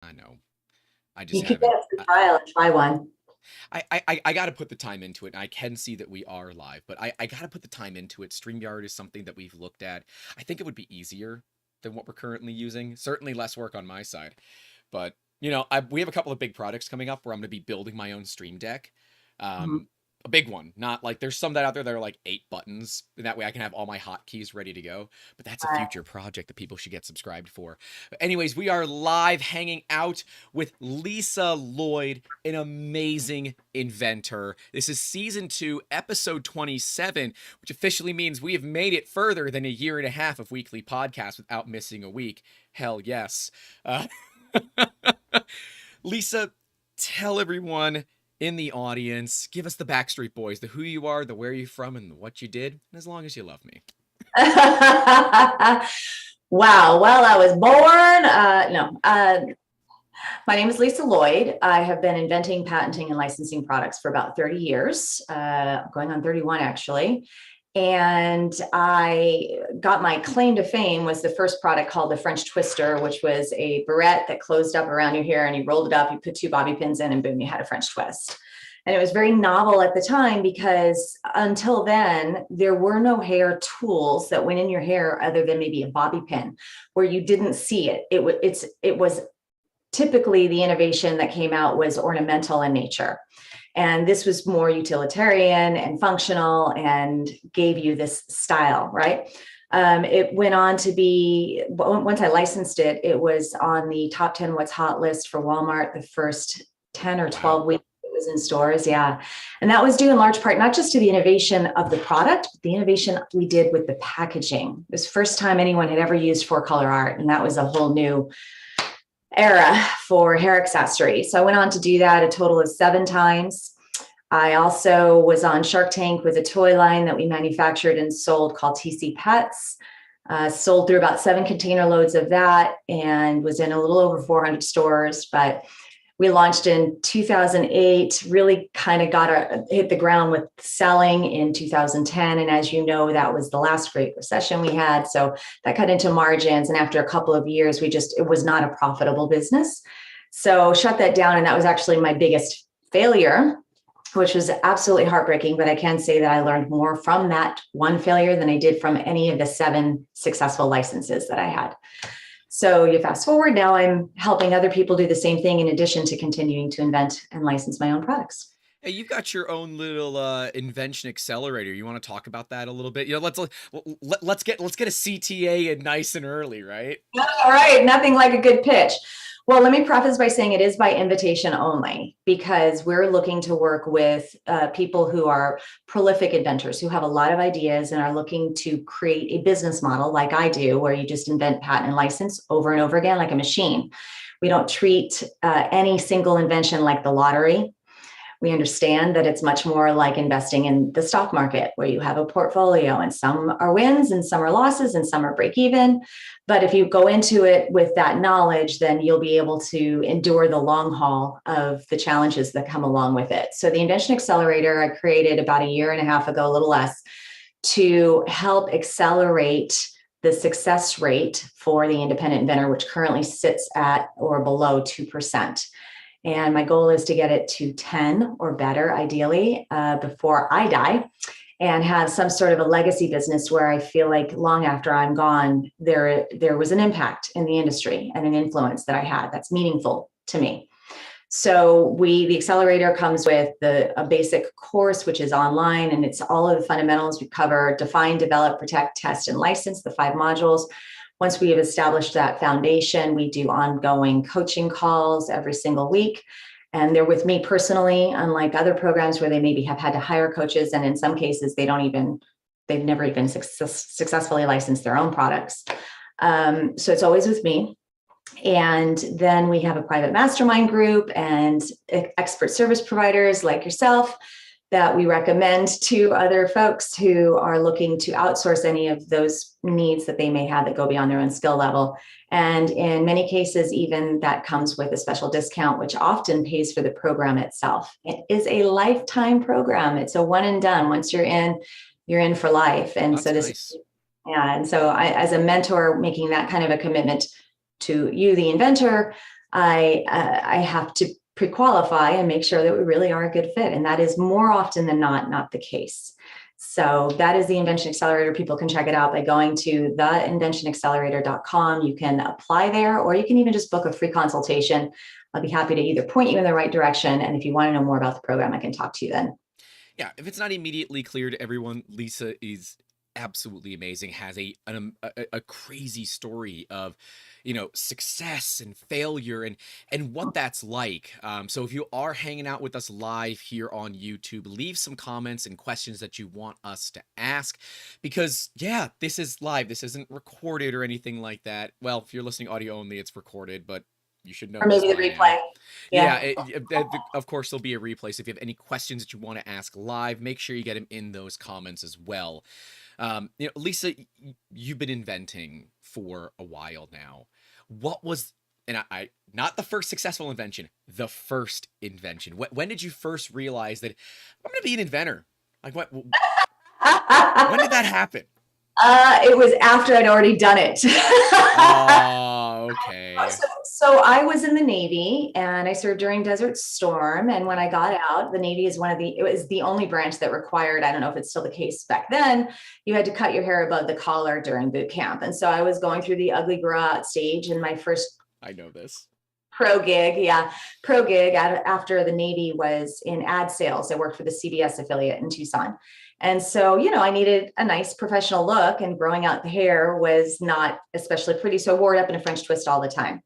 I know. I You just could get haven't. a free trial and try one. I got to put the time into it. And I can see that we are live, but I got to put the time into it. StreamYard is something that we've looked at. I think it would be easier than what we're currently using. Certainly less work on my side. But, we have a couple of big projects coming up where I'm going to be building my own Stream Deck. Mhm. A big one, not like there's some that out there that are like 8 buttons. And that way I can have all my hotkeys ready to go. But that's a future project that people should get subscribed for. But anyways, we are live hanging out with Lisa Lloyd, an amazing inventor. This is season 2, episode 27, which officially means we have made it further than a year and a half of weekly podcasts without missing a week. Hell yes. Uh, Lisa, tell everyone in the audience, give us the Backstreet Boys, the who you are, the where you're from, and what you did, and as long as you love me. Wow. Well, I was born. No. My name is Lisa Lloyd. I have been inventing, patenting, and licensing products for about 30 years, going on 31 actually. And I got my claim to fame was the first product called the French Twister, which was a barrette that closed up around your hair and you rolled it up, you put 2 bobby pins in, and boom, you had a French twist. And it was very novel at the time because until then, there were no hair tools that went in your hair other than maybe a bobby pin where you didn't see it. It was typically the innovation that came out was ornamental in nature. And this was more utilitarian and functional and gave you this style, right? It went on to be, once I licensed it, it was on the top 10 What's Hot list for Walmart the first 10 or 12 Wow. weeks it was in stores. Yeah. And that was due in large part, not just to the innovation of the product, but the innovation we did with the packaging. It was the first time anyone had ever used 4-color art. And that was a whole new era for hair accessories. So I went on to do that a total of 7 times. I also was on Shark Tank with a toy line that we manufactured and sold called TC Pets. Sold through about 7 container loads of that and was in a little over 400 stores. But we launched in 2008, really kind of hit the ground with selling in 2010. And as you know, that was the last great recession we had. So that cut into margins. And after a couple of years, it was not a profitable business. So shut that down. And that was actually my biggest failure, which was absolutely heartbreaking. But I can say that I learned more from that one failure than I did from any of the 7 successful licenses that I had. So you fast forward, now I'm helping other people do the same thing in addition to continuing to invent and license my own products. Hey, you've got your own little Invention Accelerator. You want to talk about that a little bit? Let's get a CTA in nice and early, right? All right, nothing like a good pitch. Well, let me preface by saying it is by invitation only because we're looking to work with people who are prolific inventors who have a lot of ideas and are looking to create a business model like I do, where you just invent, patent, and license over and over again like a machine. We don't treat any single invention like the lottery. We understand that it's much more like investing in the stock market where you have a portfolio and some are wins and some are losses and some are break even. But if you go into it with that knowledge, then you'll be able to endure the long haul of the challenges that come along with it. So the Invention Accelerator I created about a year and a half ago, a little less, to help accelerate the success rate for the independent inventor, which currently sits at or below 2%. And my goal is to get it to 10 or better, ideally, before I die, and have some sort of a legacy business where I feel like long after I'm gone, there was an impact in the industry and an influence that I had that's meaningful to me. So the accelerator comes with a basic course, which is online, and it's all of the fundamentals. We cover define, develop, protect, test, and license, the 5 modules. Once we have established that foundation, we do ongoing coaching calls every single week. And they're with me personally, unlike other programs where they maybe have had to hire coaches. And in some cases, they've never even successfully licensed their own products. So it's always with me. And then we have a private mastermind group and expert service providers like yourself that we recommend to other folks who are looking to outsource any of those needs that they may have that go beyond their own skill level. And in many cases, even that comes with a special discount, which often pays for the program itself. It is a lifetime program. It's a one and done. Once you're in for life. And That's so nice. yeah. And so I, as a mentor, making that kind of a commitment to you, the inventor, I have to pre-qualify and make sure that we really are a good fit. And that is more often than not the case. So that is the Invention Accelerator. People can check it out by going to theinventionaccelerator.com. You can apply there, or you can even just book a free consultation. I'll be happy to either point you in the right direction. And if you want to know more about the program, I can talk to you then. Yeah, if it's not immediately clear to everyone, Lisa is absolutely amazing, has a crazy story of, you know, success and failure and what that's like. So if you are hanging out with us live here on YouTube, leave some comments and questions that you want us to ask, because yeah, this is live, this isn't recorded or anything like that. Well, if you're listening audio only, it's recorded, but you should know Or this maybe the by replay. now. Yeah. Of course, there'll be a replay. So if you have any questions that you want to ask live, make sure you get them in those comments as well. You know, Lisa, you've been inventing for a while now. What was, and I not the first successful invention, the first invention. When did you first realize that I'm going to be an inventor? Like, when did that happen? It was after I'd already done it. Oh, okay. So I was in the Navy and I served during Desert Storm. And when I got out, the Navy is it was the only branch that required, I don't know if it's still the case back then, you had to cut your hair above the collar during boot camp. And so I was going through the ugly grow out stage, and my first I know this. pro gig after the Navy was in ad sales. I worked for the CBS affiliate in Tucson. And so, you know, I needed a nice professional look, and growing out the hair was not especially pretty. So I wore it up in a French twist all the time.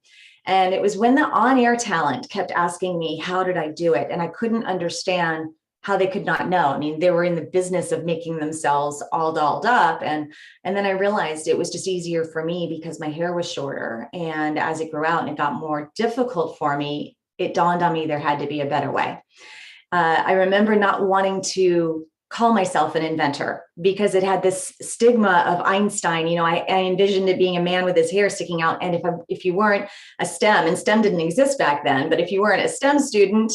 And it was when the on-air talent kept asking me, how did I do it? And I couldn't understand how they could not know. I mean, they were in the business of making themselves all dolled up. And then I realized it was just easier for me because my hair was shorter. And as it grew out and it got more difficult for me, it dawned on me there had to be a better way. I remember not wanting to call myself an inventor because it had this stigma of Einstein. You know, I envisioned it being a man with his hair sticking out. And if you weren't a STEM, and STEM didn't exist back then, but if you weren't a STEM student,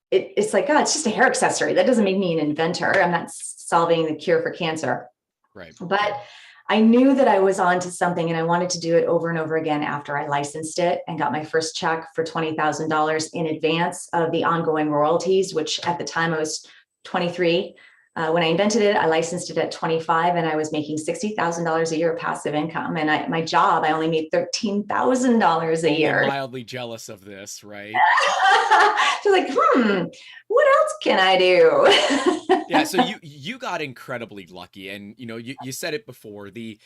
it's like, oh, it's just a hair accessory. That doesn't make me an inventor. I'm not solving the cure for cancer. Right. But I knew that I was onto something, and I wanted to do it over and over again after I licensed it and got my first check for $20,000 in advance of the ongoing royalties, which at the time I was 23. When I invented it, I licensed it at 25, and I was making $60,000 a year of passive income. And my job, I only made $13,000 a year. I'm mildly jealous of this, right? So like, what else can I do? Yeah, so you got incredibly lucky, and you know, you said it before, the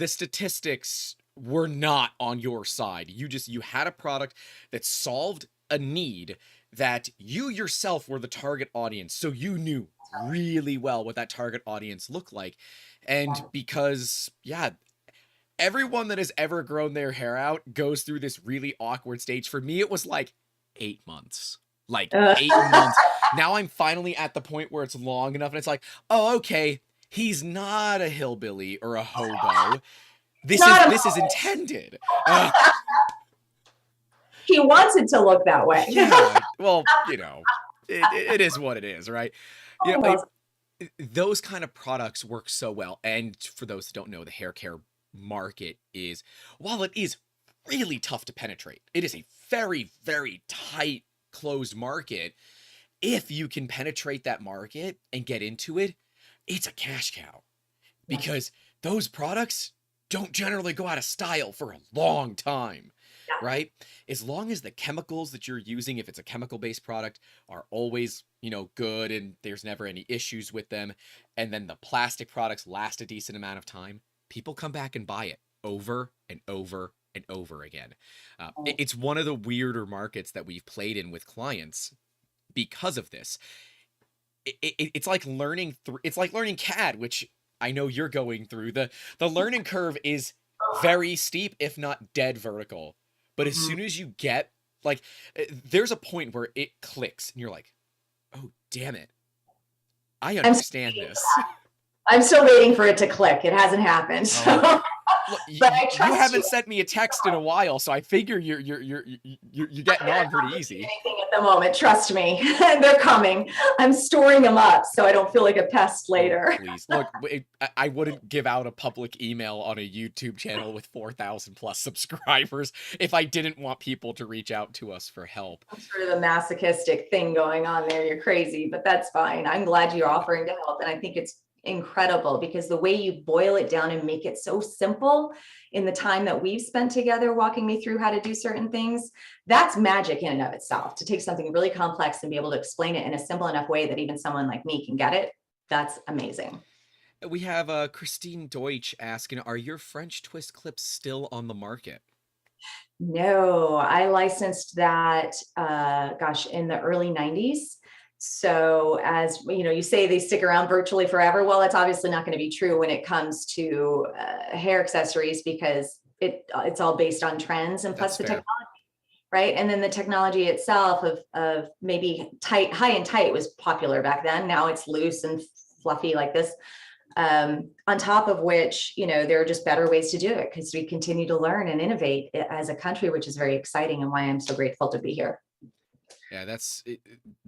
statistics were not on your side. You had a product that solved a need that you yourself were the target audience, so you knew really well what that target audience looked like. And because, yeah, everyone that has ever grown their hair out goes through this really awkward stage. For me, it was like 8 months. Like 8 months. Now I'm finally at the point where it's long enough, and it's like, oh, okay, he's not a hillbilly or a hobo. This is intended. He wants it to look that way. Yeah, well, you know, it is what it is, right? You know, those kind of products work so well. And for those that don't know, the hair care market is, while it is really tough to penetrate, it is a very, very tight, closed market. If you can penetrate that market and get into it, it's a cash cow, because those products don't generally go out of style for a long time, right? As long as the chemicals that you're using, if it's a chemical-based product, are always, you know, good and there's never any issues with them, and then the plastic products last a decent amount of time, people come back and buy it over and over and over again. It's one of the weirder markets that we've played in with clients because of this. It's like learning it's like learning CAD, which I know you're going through. The learning curve is very steep, if not dead vertical. But as soon as you get, like, there's a point where it clicks and you're like, oh, damn it, I understand this. I'm still waiting for it to click. It hasn't happened. So. Look, But I you trust you. haven't sent me a text in a while, so I figure you're getting on pretty easy. Anything at the moment, trust me. They're coming. I'm storing them up so I don't feel like a pest later. Oh, please. Look, I wouldn't give out a public email on a YouTube channel with 4,000 plus subscribers if I didn't want people to reach out to us for help. That's sort of a masochistic thing going on there. You're crazy, but that's fine. I'm glad you're offering to help. And I think it's incredible because the way you boil it down and make it so simple in the time that we've spent together walking me through how to do certain things, that's magic in and of itself. To take something really complex and be able to explain it in a simple enough way that even someone like me can get it, that's amazing. We have Christine Deutsch asking, are your French twist clips still on the market? No, I licensed that, gosh, in the early 90s. So as you know, you say they stick around virtually forever. Well, it's obviously not going to be true when it comes to hair accessories because it's all based on trends and plus the technology, right? And then the technology itself of maybe high and tight was popular back then. Now it's loose and fluffy like this. On top of which, you know, there are just better ways to do it because we continue to learn and innovate as a country, which is very exciting and why I'm so grateful to be here. Yeah,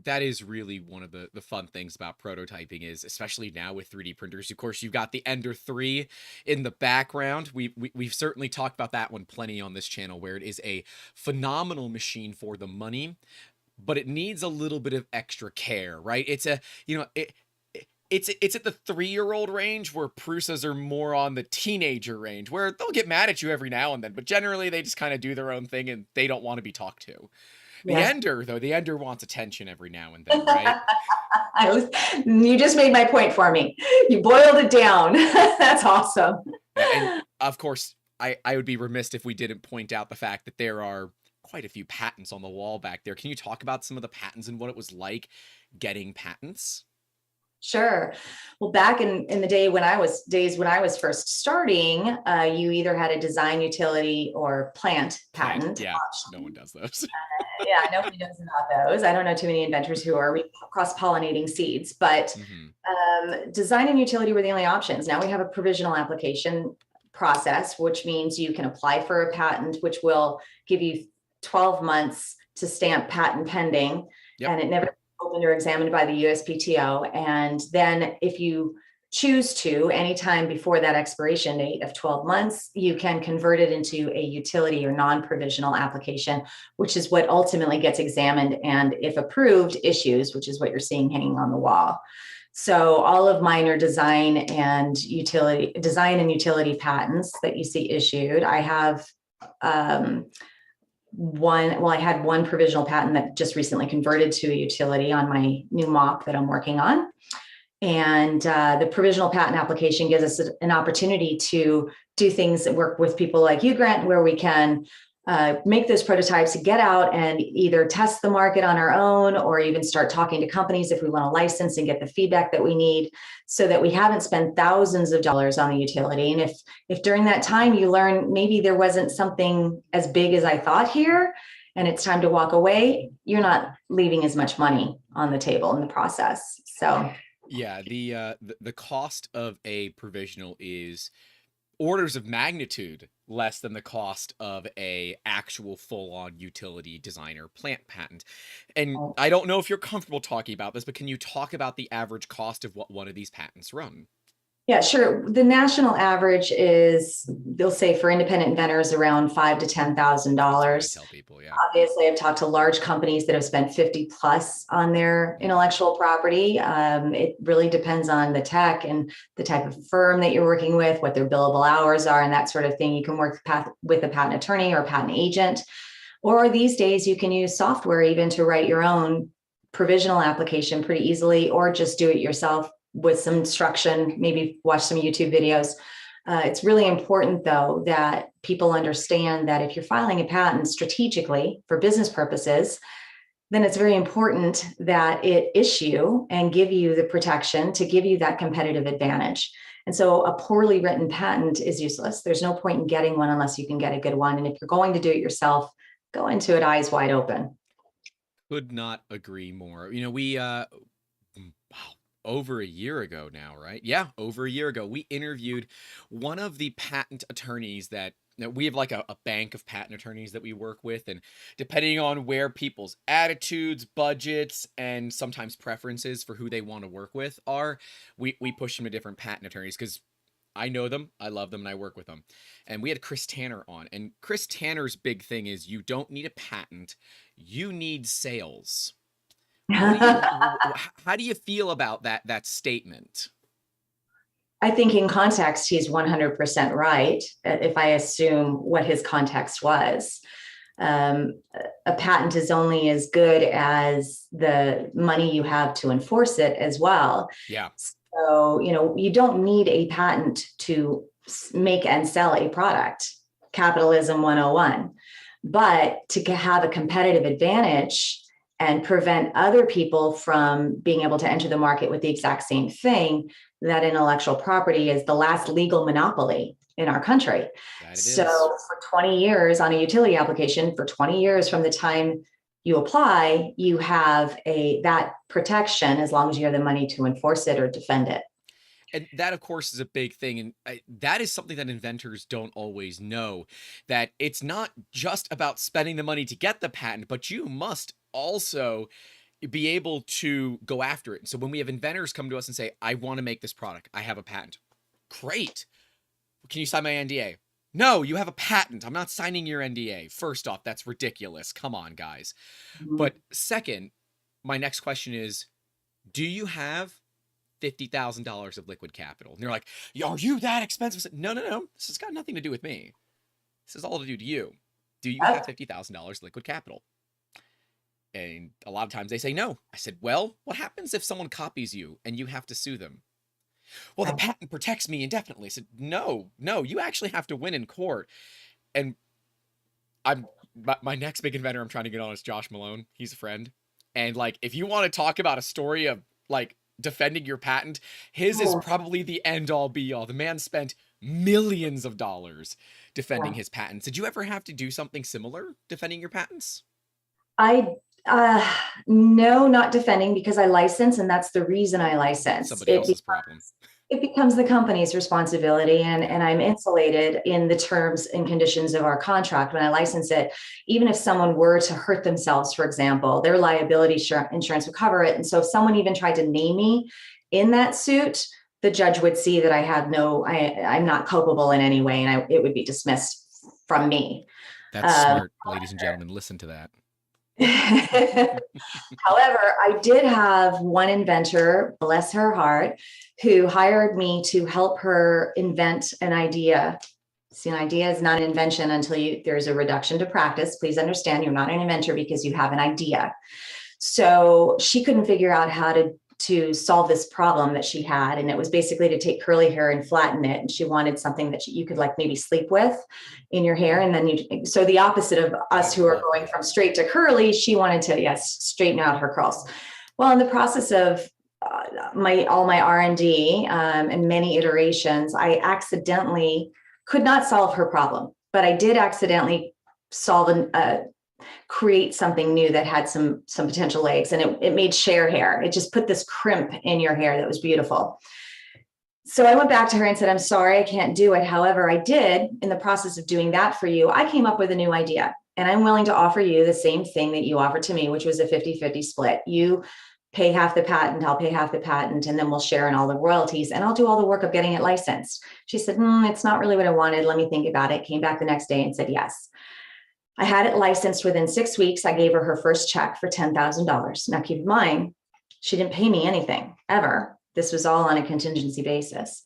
that is really one of the fun things about prototyping is, especially now with 3D printers. Of course, you've got the Ender 3 in the background. We've certainly talked about that one plenty on this channel, where it is a phenomenal machine for the money, but it needs a little bit of extra care, right? It's a, you know, it's at the 3-year-old range where Prusas are more on the teenager range, where they'll get mad at you every now and then, but generally they just kind of do their own thing and they don't want to be talked to. The Ender, though, the Ender wants attention every now and then, right? You just made my point for me. You boiled it down. That's awesome. And of course, I would be remiss if we didn't point out the fact that there are quite a few patents on the wall back there. Can you talk about some of the patents and what it was like getting patents? Sure. Well, back in the when I was first starting, you either had a design, utility, or plant patent. Yeah, no one does those. Yeah, nobody knows about those. I don't know too many inventors who are cross-pollinating seeds, but design and utility were the only options. Now we have a provisional application process, which means you can apply for a patent, which will give you 12 months to stamp patent pending, and it never opened or examined by the USPTO. And then if you choose to, anytime before that expiration date of 12 months, you can convert it into a utility or non-provisional application, which is what ultimately gets examined and, if approved, issues, which is what you're seeing hanging on the wall. So all of mine are design and utility patents that you see issued. I have I had one provisional patent that just recently converted to a utility on my new mop that I'm working on. And the provisional patent application gives us an opportunity to do things that work with people like you, Grant, where we can make those prototypes, get out and either test the market on our own or even start talking to companies if we want to license and get the feedback that we need, so that we haven't spent thousands of dollars on the utility. And if during that time you learn maybe there wasn't something as big as I thought here and it's time to walk away, you're not leaving as much money on the table in the process. So yeah, the cost of a provisional is orders of magnitude less than the cost of a actual full-on utility designer plant patent. And I don't know if you're comfortable talking about this, but can you talk about the average cost of what one of these patents run? Yeah, sure. The national average is, they'll say for independent inventors, around $5,000 to $10,000. Tell people, yeah. Obviously, I've talked to large companies that have spent 50 plus on their intellectual property. It really depends on the tech and the type of firm that you're working with, what their billable hours are, and that sort of thing. You can work with a patent attorney or a patent agent, or these days you can use software even to write your own provisional application pretty easily, or just do it yourself with some instruction, maybe watch some YouTube videos. It's really important, though, that people understand that if you're filing a patent strategically for business purposes, then it's very important that it issue and give you the protection to give you that competitive advantage. And so a poorly written patent is useless. There's no point in getting one unless you can get a good one. And if you're going to do it yourself, go into it eyes wide open. Could not agree more. You know, over a year ago now, right? Yeah, over a year ago, we interviewed one of the patent attorneys that we have like a bank of patent attorneys that we work with. And depending on where people's attitudes, budgets, and sometimes preferences for who they want to work with are, we push them to different patent attorneys because I know them, I love them, and I work with them. And we had Chris Tanner on. And Chris Tanner's big thing is you don't need a patent, you need sales. How do you feel about that statement? I think in context, he's 100% right. If I assume what his context was, a patent is only as good as the money you have to enforce it as well. Yeah. So, you don't need a patent to make and sell a product, capitalism 101. But to have a competitive advantage and prevent other people from being able to enter the market with the exact same thing, that intellectual property is the last legal monopoly in our country. So for 20 years on a utility application, for 20 years from the time you apply, you have that protection as long as you have the money to enforce it or defend it. And that, of course, is a big thing. And that is something that inventors don't always know, that it's not just about spending the money to get the patent, but you must also be able to go after it. So when we have inventors come to us and say, I want to make this product, I have a patent. Great. Can you sign my NDA? No, you have a patent. I'm not signing your NDA. First off, that's ridiculous. Come on, guys. Mm-hmm. But second, my next question is, do you have $50,000 of liquid capital? And they're like, are you that expensive? Said, no. This has got nothing to do with me. This has all to do to you. Do you have $50,000 liquid capital? And a lot of times they say no. I said, well, what happens if someone copies you and you have to sue them? Well, the patent protects me indefinitely. I said, no, you actually have to win in court. And my next big inventor I'm trying to get on is Josh Malone. He's a friend. And like, if you want to talk about a story of like defending your patent, his is probably the end all be all. The man spent millions of dollars defending his patents. Did you ever have to do something similar defending your patents? No, not defending, because I license, and that's the reason I license. Somebody else's problem. It becomes the company's responsibility, and I'm insulated in the terms and conditions of our contract when I license it. Even if someone were to hurt themselves, for example, their liability insurance would cover it. And so if someone even tried to name me in that suit, the judge would see that I'm not culpable in any way, and it would be dismissed from me. That's smart, ladies and gentlemen. Listen to that. However, I did have one inventor, bless her heart, who hired me to help her invent an idea. See, an idea is not an invention until there's a reduction to practice. Please understand, you're not an inventor because you have an idea. So she couldn't figure out how to solve this problem that she had. And it was basically to take curly hair and flatten it. And she wanted something that you could like maybe sleep with in your hair. And then so the opposite of us who are going from straight to curly, she wanted to, straighten out her curls. Well, in the process of all my R&D and many iterations, I accidentally could not solve her problem, but I did accidentally create something new that had some potential legs, and it made share hair. It just put this crimp in your hair that was beautiful. So I went back to her and said, I'm sorry, I can't do it. However, I did, in the process of doing that for you, I came up with a new idea, and I'm willing to offer you the same thing that you offered to me, which was a 50-50 split. You pay half the patent, I'll pay half the patent, and then we'll share in all the royalties, and I'll do all the work of getting it licensed. She said, it's not really what I wanted. Let me think about it. Came back the next day and said, yes. I had it licensed within 6 weeks. I gave her first check for $10,000. Now, keep in mind, she didn't pay me anything ever. This was all on a contingency basis.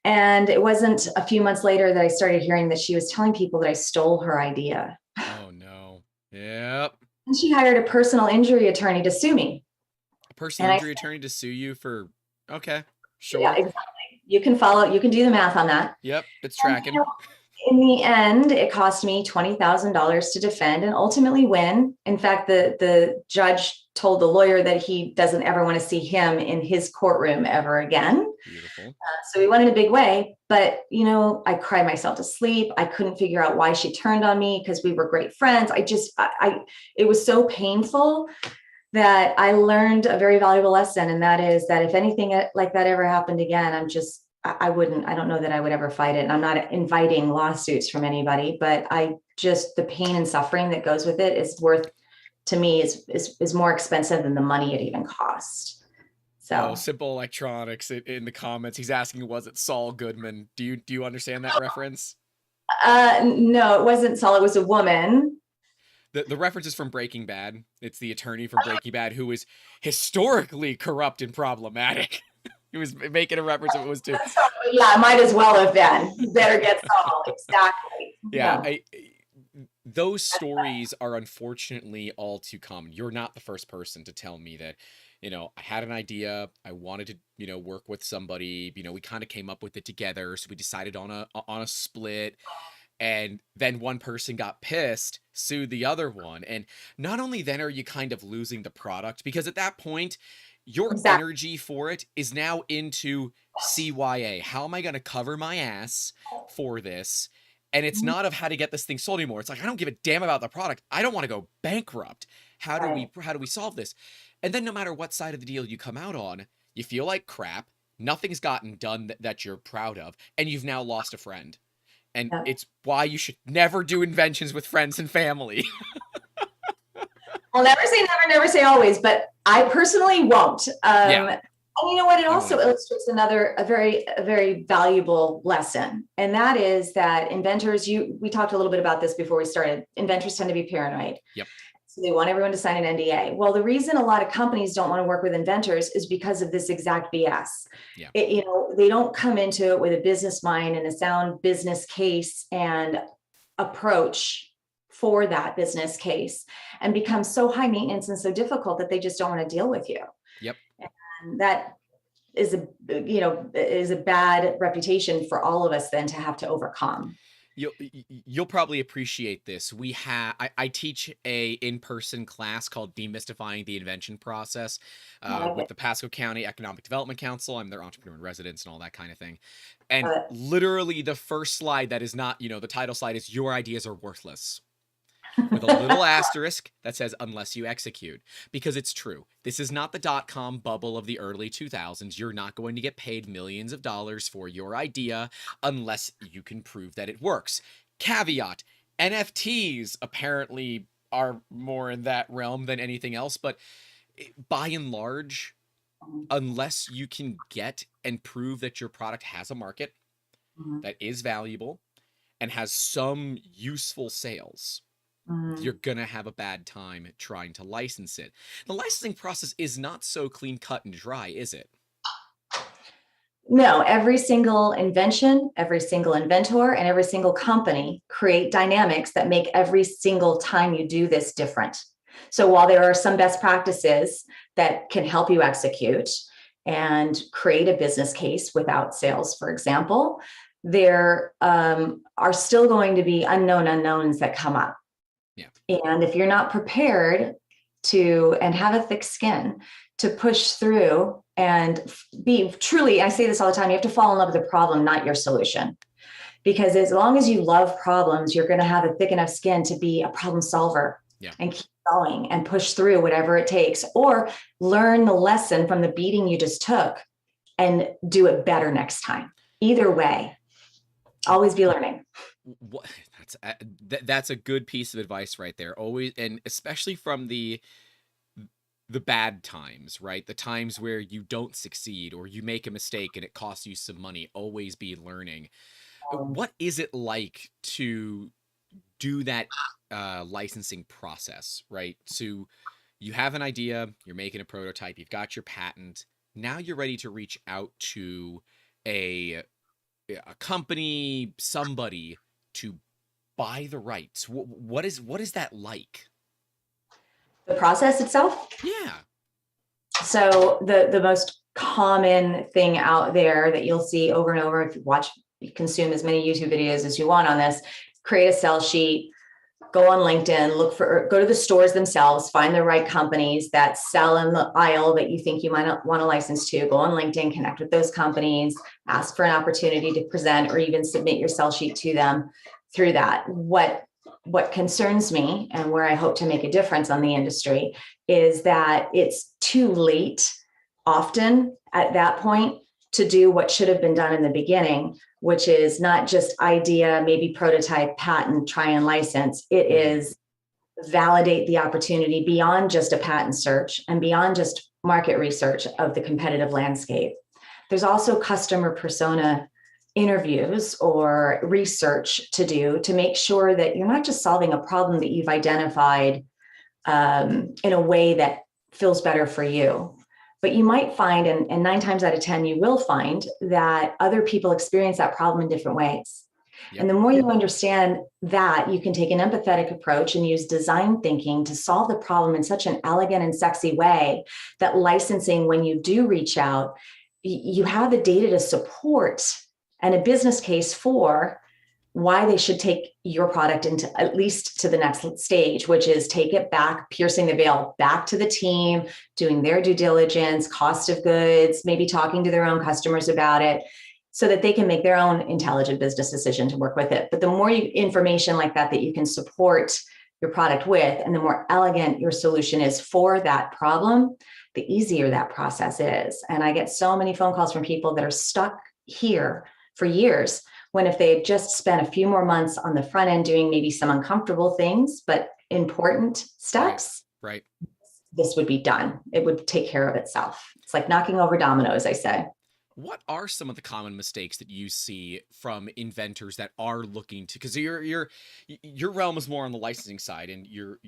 And it wasn't a few months later that I started hearing that she was telling people that I stole her idea. Oh, no. Yep. And she hired a personal injury attorney to sue me. A personal injury attorney to sue you for, okay, sure. Yeah, exactly. You can do the math on that. Yep, it's tracking. And, in the end, it cost me $20,000 to defend and ultimately win. In fact, the judge told the lawyer that he doesn't ever want to see him in his courtroom ever again. Beautiful. So we won in a big way. But, I cried myself to sleep. I couldn't figure out why she turned on me because we were great friends. It was so painful. that I learned a very valuable lesson. And that is that if anything like that ever happened again, I don't know that I would ever fight it. And I'm not inviting lawsuits from anybody, but the pain and suffering that goes with it is worth, to me, is more expensive than the money it even cost. So Simple Electronics in the comments. He's asking, was it Saul Goodman? Do you understand that reference? No, it wasn't Saul. It was a woman. The reference is from Breaking Bad. It's the attorney from Breaking Bad who is historically corrupt and problematic. He was making a reference if it was to. Yeah, might as well have been. Better get Saul. Exactly. Yeah. Those stories are unfortunately all too common. You're not the first person to tell me that, I had an idea. I wanted to, work with somebody. We kind of came up with it together. So we decided on a split. And then one person got pissed, sued the other one. And not only then are you kind of losing the product, because at that point, your energy for it is now into CYA. How am I going to cover my ass for this? And it's not of how to get this thing sold anymore. It's like, I don't give a damn about the product. I don't want to go bankrupt. How do we solve this? And then no matter what side of the deal you come out on, you feel like crap. Nothing's gotten done that you're proud of. And you've now lost a friend. And it's why you should never do inventions with friends and family. I'll never say never, never say always, but I personally won't. And you know what? It also illustrates a very valuable lesson. And that is that inventors, we talked a little bit about this before we started. Inventors tend to be paranoid. Yep. So they want everyone to sign an NDA. Well, the reason a lot of companies don't want to work with inventors is because of this exact BS. Yeah. They don't come into it with a business mind and a sound business case and approach for that business case, and become so high maintenance and so difficult that they just don't want to deal with you. Yep. And that is a bad reputation for all of us then to have to overcome. You'll probably appreciate this. I teach a in-person class called Demystifying the Invention Process with the Pasco County Economic Development Council. I'm their entrepreneur in residence and all that kind of thing. And literally the first slide that is not, the title slide is "Your ideas are worthless," with a little asterisk that says "unless you execute," because it's true. This is not the dot-com bubble of the early 2000s. You're not going to get paid millions of dollars for your idea unless you can prove that it works. Caveat, NFTs apparently are more in that realm than anything else, but by and large, unless you can get and prove that your product has a market that is valuable and has some useful sales, you're going to have a bad time trying to license it. The licensing process is not so clean cut and dry, is it? No, every single invention, every single inventor, and every single company create dynamics that make every single time you do this different. So while there are some best practices that can help you execute and create a business case without sales, for example, there are still going to be unknown unknowns that come up. Yeah. And if you're not prepared and have a thick skin to push through and be truly, I say this all the time, you have to fall in love with the problem, not your solution. Because as long as you love problems, you're going to have a thick enough skin to be a problem solver and keep going and push through whatever it takes, or learn the lesson from the beating you just took and do it better next time. Either way, always be learning. That's a good piece of advice right there. Always, and especially from the bad times, right? The times where you don't succeed or you make a mistake and it costs you some money. Always be learning. What is it like to do that licensing process, right? So you have an idea, you're making a prototype, you've got your patent. Now you're ready to reach out to a company, somebody to buy the rights. What is that like? The process itself? Yeah. So the most common thing out there that you'll see over and over, if you consume as many YouTube videos as you want on this, create a sell sheet, go on LinkedIn, go to the stores themselves, find the right companies that sell in the aisle that you think you might not want to license to, go on LinkedIn, connect with those companies, ask for an opportunity to present or even submit your sell sheet to them through that. What what concerns me and where I hope to make a difference on the industry is that it's too late often at that point to do what should have been done in the beginning, which is not just idea, maybe prototype, patent, try and license. It is validate the opportunity beyond just a patent search and beyond just market research of the competitive landscape. There's also customer persona interviews or research to do to make sure that you're not just solving a problem that you've identified in a way that feels better for you. But you might find, and 9 times out of 10, you will find that other people experience that problem in different ways. Yep. And the more you understand that, you can take an empathetic approach and use design thinking to solve the problem in such an elegant and sexy way that licensing, when you do reach out, you have the data to support and a business case for why they should take your product into at least to the next stage, which is take it back, piercing the veil, back to the team, doing their due diligence, cost of goods, maybe talking to their own customers about it so that they can make their own intelligent business decision to work with it. But the more information like that you can support your product with, and the more elegant your solution is for that problem, the easier that process is. And I get so many phone calls from people that are stuck here for years, when if they had just spent a few more months on the front end doing maybe some uncomfortable things, but important steps, right, this would be done. It would take care of itself. It's like knocking over dominoes, I say. What are some of the common mistakes that you see from inventors that are looking to, because your realm is more on the licensing side, and your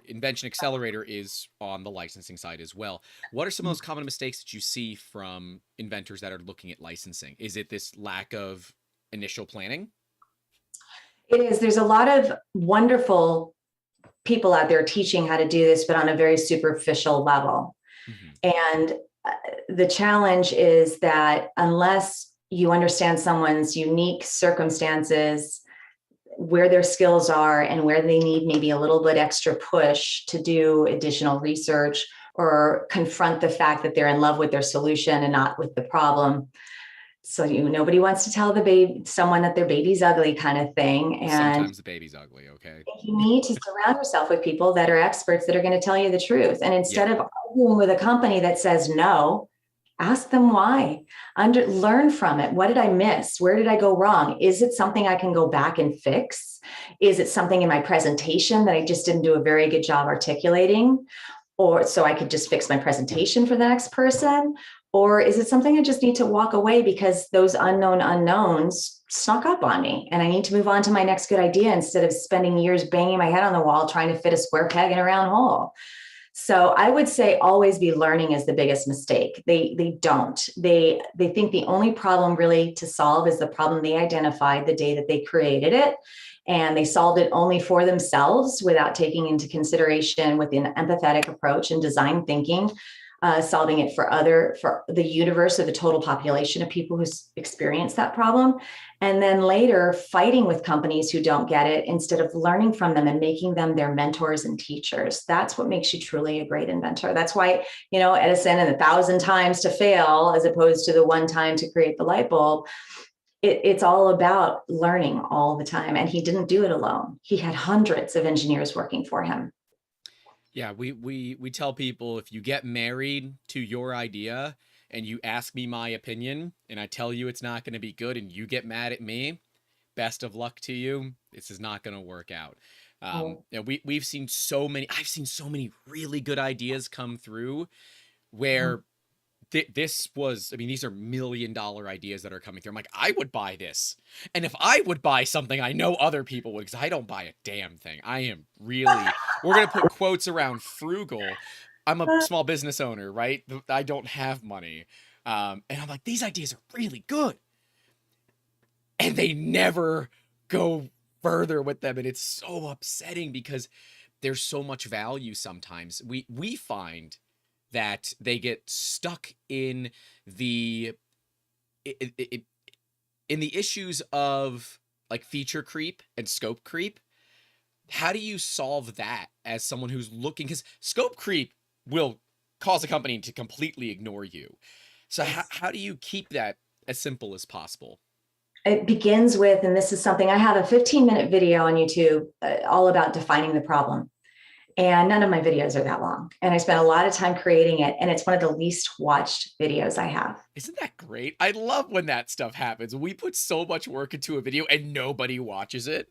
Invention Accelerator is on the licensing side as well. What are some of those common mistakes that you see from inventors that are looking at licensing? Is it this lack of initial planning? It is. There's a lot of wonderful people out there teaching how to do this, but on a very superficial level. And the challenge is that unless you understand someone's unique circumstances, where their skills are and where they need maybe a little bit extra push to do additional research or confront the fact that they're in love with their solution and not with the problem. So nobody wants to tell someone that their baby's ugly kind of thing. And sometimes the baby's ugly, okay? You need to surround yourself with people that are experts that are going to tell you the truth. And instead of arguing with a company that says no, ask them why. Learn from it. What did I miss? Where did I go wrong? Is it something I can go back and fix? Is it something in my presentation that I just didn't do a very good job articulating? Or so I could just fix my presentation for the next person? Or is it something I just need to walk away because those unknown unknowns snuck up on me and I need to move on to my next good idea instead of spending years banging my head on the wall trying to fit a square peg in a round hole? So I would say always be learning is the biggest mistake. They don't. They think the only problem really to solve is the problem they identified the day that they created it. And they solved it only for themselves without taking into consideration with an empathetic approach and design thinking, solving it for the universe or the total population of people who experience that problem. And then later fighting with companies who don't get it instead of learning from them and making them their mentors and teachers. That's what makes you truly a great inventor. That's why, Edison and 1,000 times to fail as opposed to the one time to create the light bulb. It's all about learning all the time. And he didn't do it alone. He had hundreds of engineers working for him. Yeah, we tell people, if you get married to your idea and you ask me my opinion and I tell you it's not going to be good and you get mad at me, best of luck to you. This is not going to work out. I've seen so many really good ideas come through where these are $1 million ideas that are coming through. I'm like, I would buy this. And if I would buy something, I know other people would, because I don't buy a damn thing. We're going to put quotes around frugal. I'm a small business owner, right? I don't have money. And I'm like, these ideas are really good. And they never go further with them. And it's so upsetting because there's so much value sometimes. We find that they get stuck in the issues of like feature creep and scope creep. How do you solve that as someone who's looking? Because scope creep will cause a company to completely ignore you. So how do you keep that as simple as possible? It begins with, and this is something, I have a 15-minute video on YouTube all about defining the problem. And none of my videos are that long. And I spent a lot of time creating it. And it's one of the least watched videos I have. Isn't that great? I love when that stuff happens. We put so much work into a video and nobody watches it.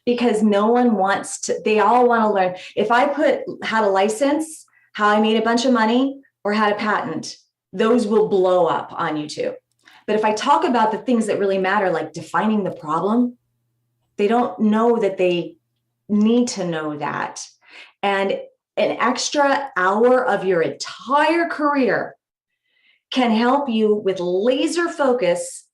Because no one wants to, they all want to learn. If I put how to license, how I made a bunch of money, or how to patent, those will blow up on YouTube. But if I talk about the things that really matter, like defining the problem, they don't know that they need to know that. And an extra hour of your entire career can help you with laser focus,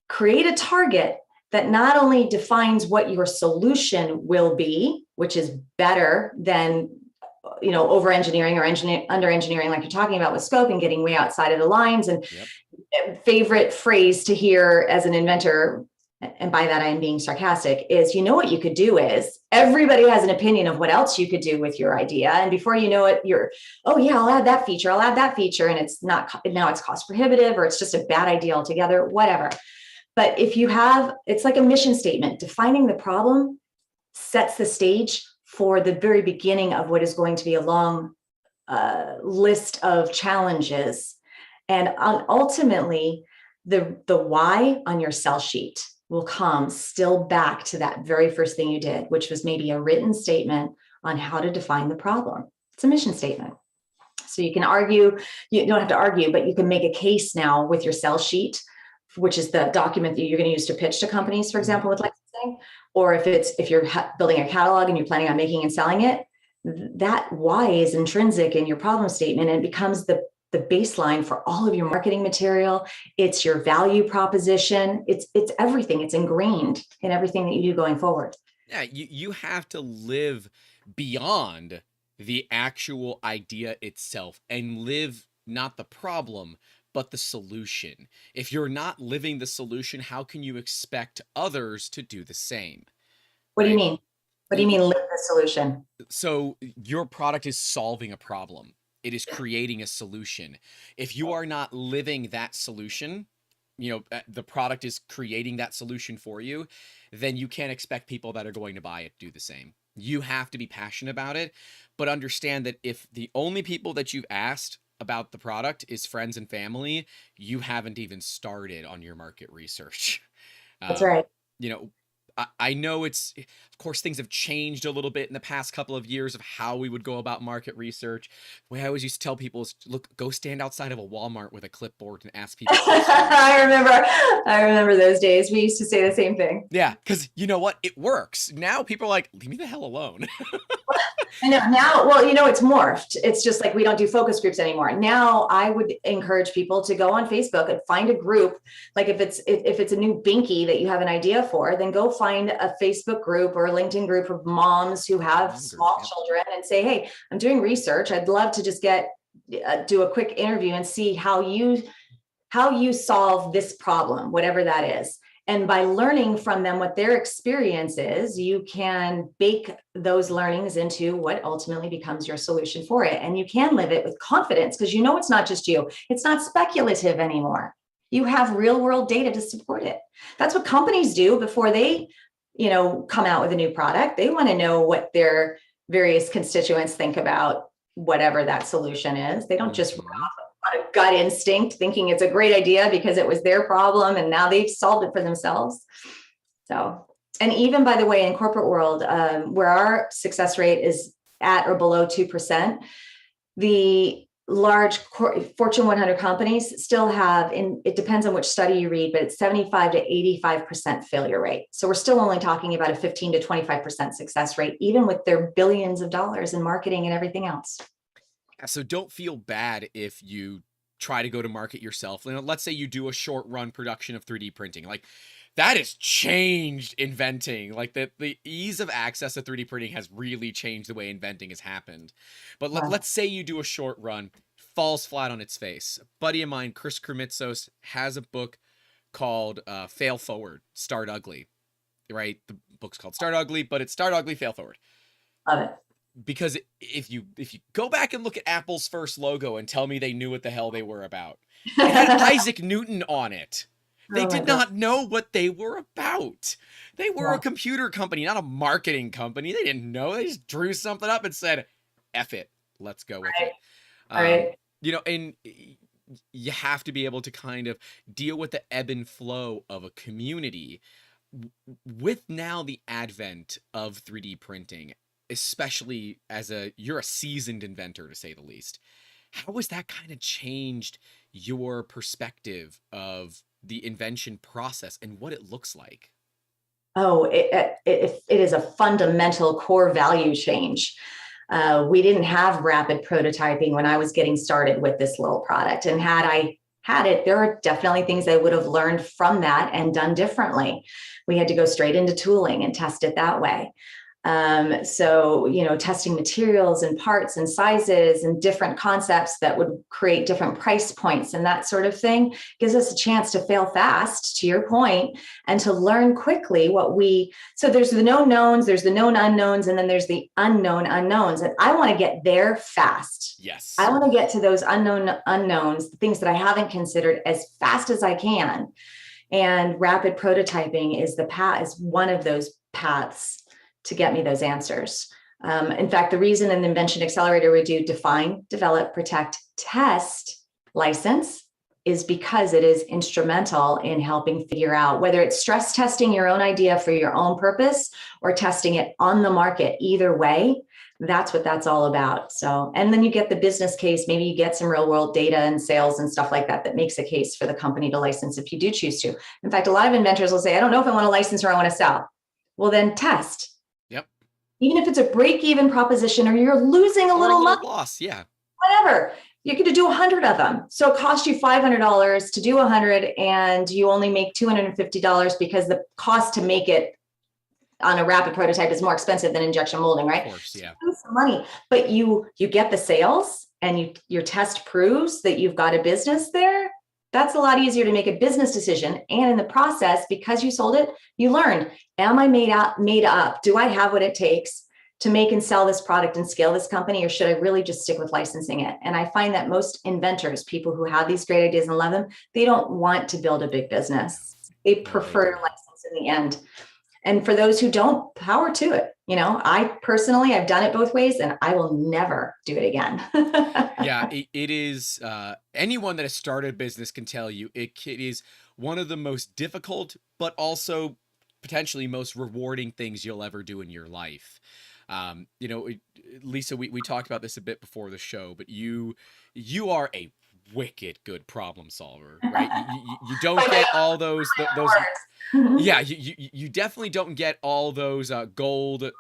create a target that not only defines what your solution will be, which is better than over engineering or under engineering, like you're talking about with scope and getting way outside of the lines. And favorite phrase to hear as an inventor, and by that I'm being sarcastic, is what you could do is everybody has an opinion of what else you could do with your idea. And before you know it, you're, oh yeah, I'll add that feature. And it's not, now it's cost prohibitive, or it's just a bad idea altogether, whatever. But if you have, it's like a mission statement, defining the problem sets the stage for the very beginning of what is going to be a long list of challenges. And ultimately, the why on your sell sheet will come still back to that very first thing you did, which was maybe a written statement on how to define the problem. It's a mission statement. So you can argue, you don't have to argue, but you can make a case now with your sell sheet, which is the document that you're going to use to pitch to companies, for example, with licensing. Or if you're building a catalog and you're planning on making and selling it, that why is intrinsic in your problem statement, and it becomes the baseline for all of your marketing material. It's your value proposition. It's everything. It's ingrained in everything that you do going forward. Yeah, you have to live beyond the actual idea itself and live not the problem, but the solution. If you're not living the solution, how can you expect others to do the same? What do you mean? What do you mean live the solution? So your product is solving a problem. It is creating a solution. If you are not living that solution, the product is creating that solution for you, then you can't expect people that are going to buy it to do the same. You have to be passionate about it, but understand that if the only people that you've asked about the product is friends and family, you haven't even started on your market research. That's right. I know of course, things have changed a little bit in the past couple of years of how we would go about market research. The way I always used to tell people is, look, go stand outside of a Walmart with a clipboard and ask people. I remember those days. We used to say the same thing. Yeah, because you know what? It works. Now people are like, leave me the hell alone. I know now, well, it's morphed. It's just like we don't do focus groups anymore. Now I would encourage people to go on Facebook and find a group. Like if it's a new binky that you have an idea for, then go find a Facebook group or a LinkedIn group of moms who have small children and say, hey, I'm doing research. I'd love to just do a quick interview and see how you solve this problem, whatever that is. And by learning from them what their experience is, you can bake those learnings into what ultimately becomes your solution for it. And you can live it with confidence because it's not just you. It's not speculative anymore. You have real world data to support it. That's what companies do before they, come out with a new product. They want to know what their various constituents think about whatever that solution is. They don't just run off on a gut instinct thinking it's a great idea because it was their problem and now they've solved it for themselves. So, and even by the way, in corporate world, where our success rate is at or below 2%, the large Fortune 100 companies still have, it depends on which study you read, but it's 75 to 85% failure rate. So we're still only talking about a 15 to 25% success rate, even with their billions of dollars in marketing and everything else. So don't feel bad if you try to go to market yourself. Let's say you do a short run production of 3D printing. Like that has changed inventing. Like the ease of access to 3D printing has really changed the way inventing has happened. But let's say you do a short run, falls flat on its face. A buddy of mine, Chris Krimitsos, has a book called Fail Forward, Start Ugly. Right? The book's called Start Ugly, but it's Start Ugly, Fail Forward. Love it. Because if you go back and look at Apple's first logo and tell me they knew what the hell they were about, it had Isaac Newton on it. They Oh my did God. not know what they were about. They were Yeah. a computer company, not a marketing company. They didn't know. They just drew something up and said, F it, let's go with Right. it. All right. And you have to be able to kind of deal with the ebb and flow of a community with now the advent of 3D printing, especially you're a seasoned inventor to say the least. How has that kind of changed your perspective of the invention process and what it looks like? Oh, it is a fundamental core value change. We didn't have rapid prototyping when I was getting started with this little product. And had I had it, there are definitely things I would have learned from that and done differently. We had to go straight into tooling and test it that way. So, testing materials and parts and sizes and different concepts that would create different price points and that sort of thing gives us a chance to fail fast, to your point, and to learn quickly so there's the known knowns, there's the known unknowns, and then there's the unknown unknowns. And I want to get there fast. Yes. I want to get to those unknown unknowns, the things that I haven't considered, as fast as I can. And rapid prototyping is one of those paths to get me those answers. In fact, the reason in the Invention Accelerator we do define, develop, protect, test, license is because it is instrumental in helping figure out whether it's stress testing your own idea for your own purpose or testing it on the market. Either way, that's what that's all about. So, and then you get the business case, maybe you get some real world data and sales and stuff like that makes a case for the company to license if you do choose to. In fact, a lot of inventors will say, I don't know if I want to license or I want to sell. Well, then test. Yep. Even if it's a break-even proposition or you're losing a little money, loss, yeah, whatever, you're going to do 100 of them. So it costs you $500 to do 100, and you only make $250 because the cost to make it on a rapid prototype is more expensive than injection molding, right? Of course, yeah. So you lose some money, but you get the sales, and your test proves that you've got a business there. That's a lot easier to make a business decision. And in the process, because you sold it, you learned, am I made up? Do I have what it takes to make and sell this product and scale this company? Or should I really just stick with licensing it? And I find that most inventors, people who have these great ideas and love them, they don't want to build a big business. They prefer to license in the end. And for those who don't, power to it. I personally, I've done it both ways, and I will never do it again. Yeah, it is. Anyone that has started a business can tell you it is one of the most difficult, but also potentially most rewarding things you'll ever do in your life. Lisa, we talked about this a bit before the show, but you are a wicked good problem solver, right? You don't get all those yeah, you definitely don't get all those gold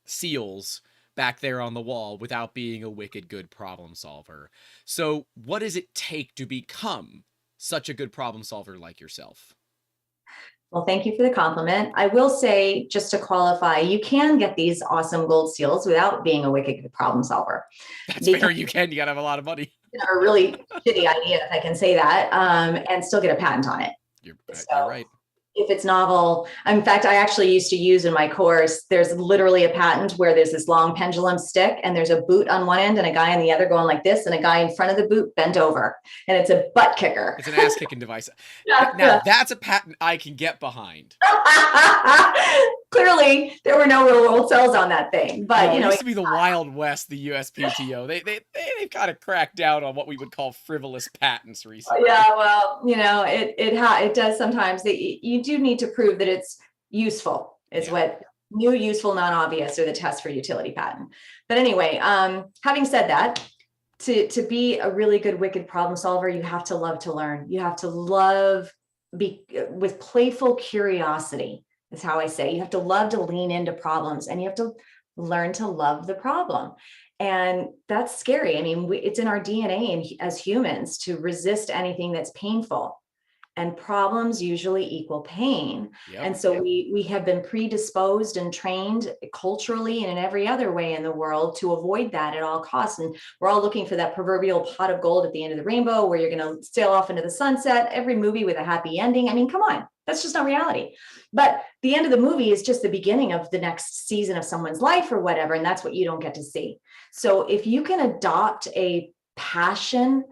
seals back there on the wall without being a wicked good problem solver. So what does it take to become such a good problem solver like yourself? Well, thank you for the compliment. I will say, just to qualify, you can get these awesome gold seals without being a wicked good problem solver. That's fair. You gotta have a lot of money. A really shitty idea, if I can say that, and still get a patent on it. You're right. If it's novel, in fact, I actually used to use in my course, there's literally a patent where there's this long pendulum stick and there's a boot on one end and a guy on the other going like this, and a guy in front of the boot bent over, and it's a butt kicker. It's an ass kicking device. Now that's a patent I can get behind. Clearly, there were no real world cells on that thing, but it used to be the Wild West, the USPTO. They've kind of cracked down on what we would call frivolous patents recently. Yeah, well, it does sometimes. You do need to prove that it's useful. Is what new, useful, non-obvious are the tests for utility patent. But anyway, having said that, to be a really good wicked problem solver, you have to love to learn. You have to be with playful curiosity. Is how I say. You have to love to lean into problems, and you have to learn to love the problem. And that's scary. I mean, it's in our DNA as humans to resist anything that's painful. And problems usually equal pain. Yep. And so we have been predisposed and trained culturally and in every other way in the world to avoid that at all costs. And we're all looking for that proverbial pot of gold at the end of the rainbow where you're going to sail off into the sunset, every movie with a happy ending. I mean, come on, that's just not reality. But the end of the movie is just the beginning of the next season of someone's life or whatever. And that's what you don't get to see. So if you can adopt a passion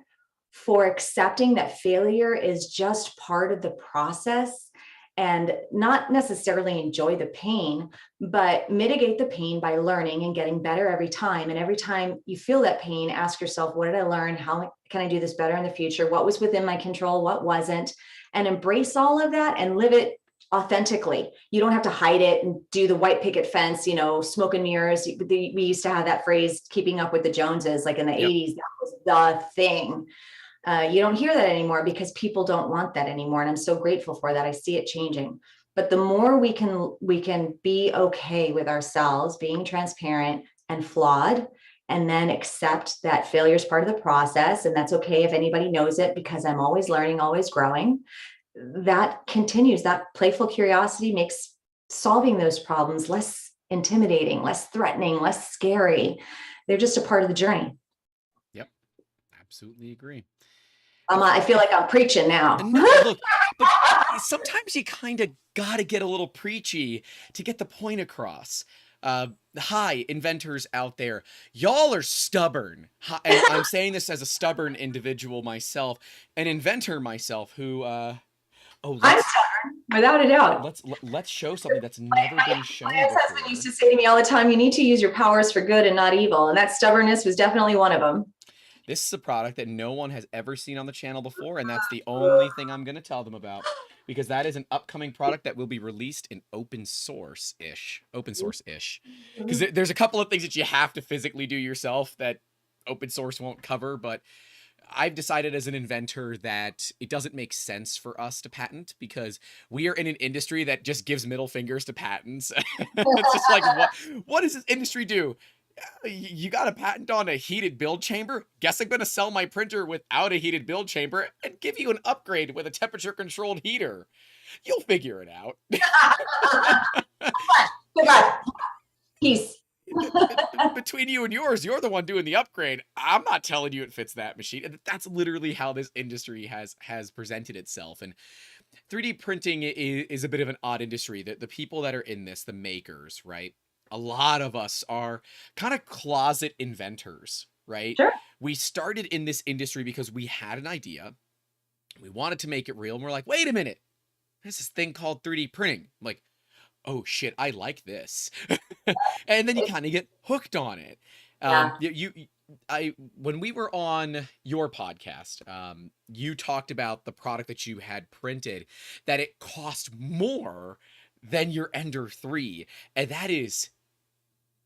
for accepting that failure is just part of the process, and not necessarily enjoy the pain, but mitigate the pain by learning and getting better every time. And every time you feel that pain, ask yourself, what did I learn? How can I do this better in the future? What was within my control? What wasn't? And embrace all of that and live it authentically. You don't have to hide it and do the white picket fence, smoke and mirrors. We used to have that phrase, keeping up with the Joneses, like in the 80s, that was the thing. You don't hear that anymore because people don't want that anymore. And I'm so grateful for that. I see it changing. But the more we can be okay with ourselves, being transparent and flawed, and then accept that failure is part of the process. And that's okay if anybody knows it, because I'm always learning, always growing. That continues. That playful curiosity makes solving those problems less intimidating, less threatening, less scary. They're just a part of the journey. Yep. Absolutely agree. I feel like I'm preaching now. No, look, but sometimes you kind of got to get a little preachy to get the point across. Hi, inventors out there. Y'all are stubborn. And I'm saying this as a stubborn individual myself, an inventor myself who, I'm stubborn, without a doubt. Let's show something that's never been shown My ex-husband before. used to say to me all the time, you need to use your powers for good and not evil. And that stubbornness was definitely one of them. This is a product that no one has ever seen on the channel before, and that's the only thing I'm going to tell them about, because that is an upcoming product that will be released in open source-ish. Because there's a couple of things that you have to physically do yourself that open source won't cover, but I've decided as an inventor that it doesn't make sense for us to patent, because we are in an industry that just gives middle fingers to patents. It's just like, what does this industry do? You got a patent on a heated build chamber? Guess I'm going to sell my printer without a heated build chamber and give you an upgrade with a temperature controlled heater. You'll figure it out. Goodbye. Peace. Between you and yours, you're the one doing the upgrade. I'm not telling you it fits that machine. And that's literally how this industry has presented itself. And 3D printing is a bit of an odd industry. The people that are in this, the makers, right? A lot of us are kind of closet inventors, right? Sure. We started in this industry because we had an idea. We wanted to make it real. And we're like, wait a minute. There's this thing called 3D printing. I'm like, oh shit, I like this. And then you kind of get hooked on it. When we were on your podcast, you talked about the product that you had printed, that it cost more than your Ender 3. And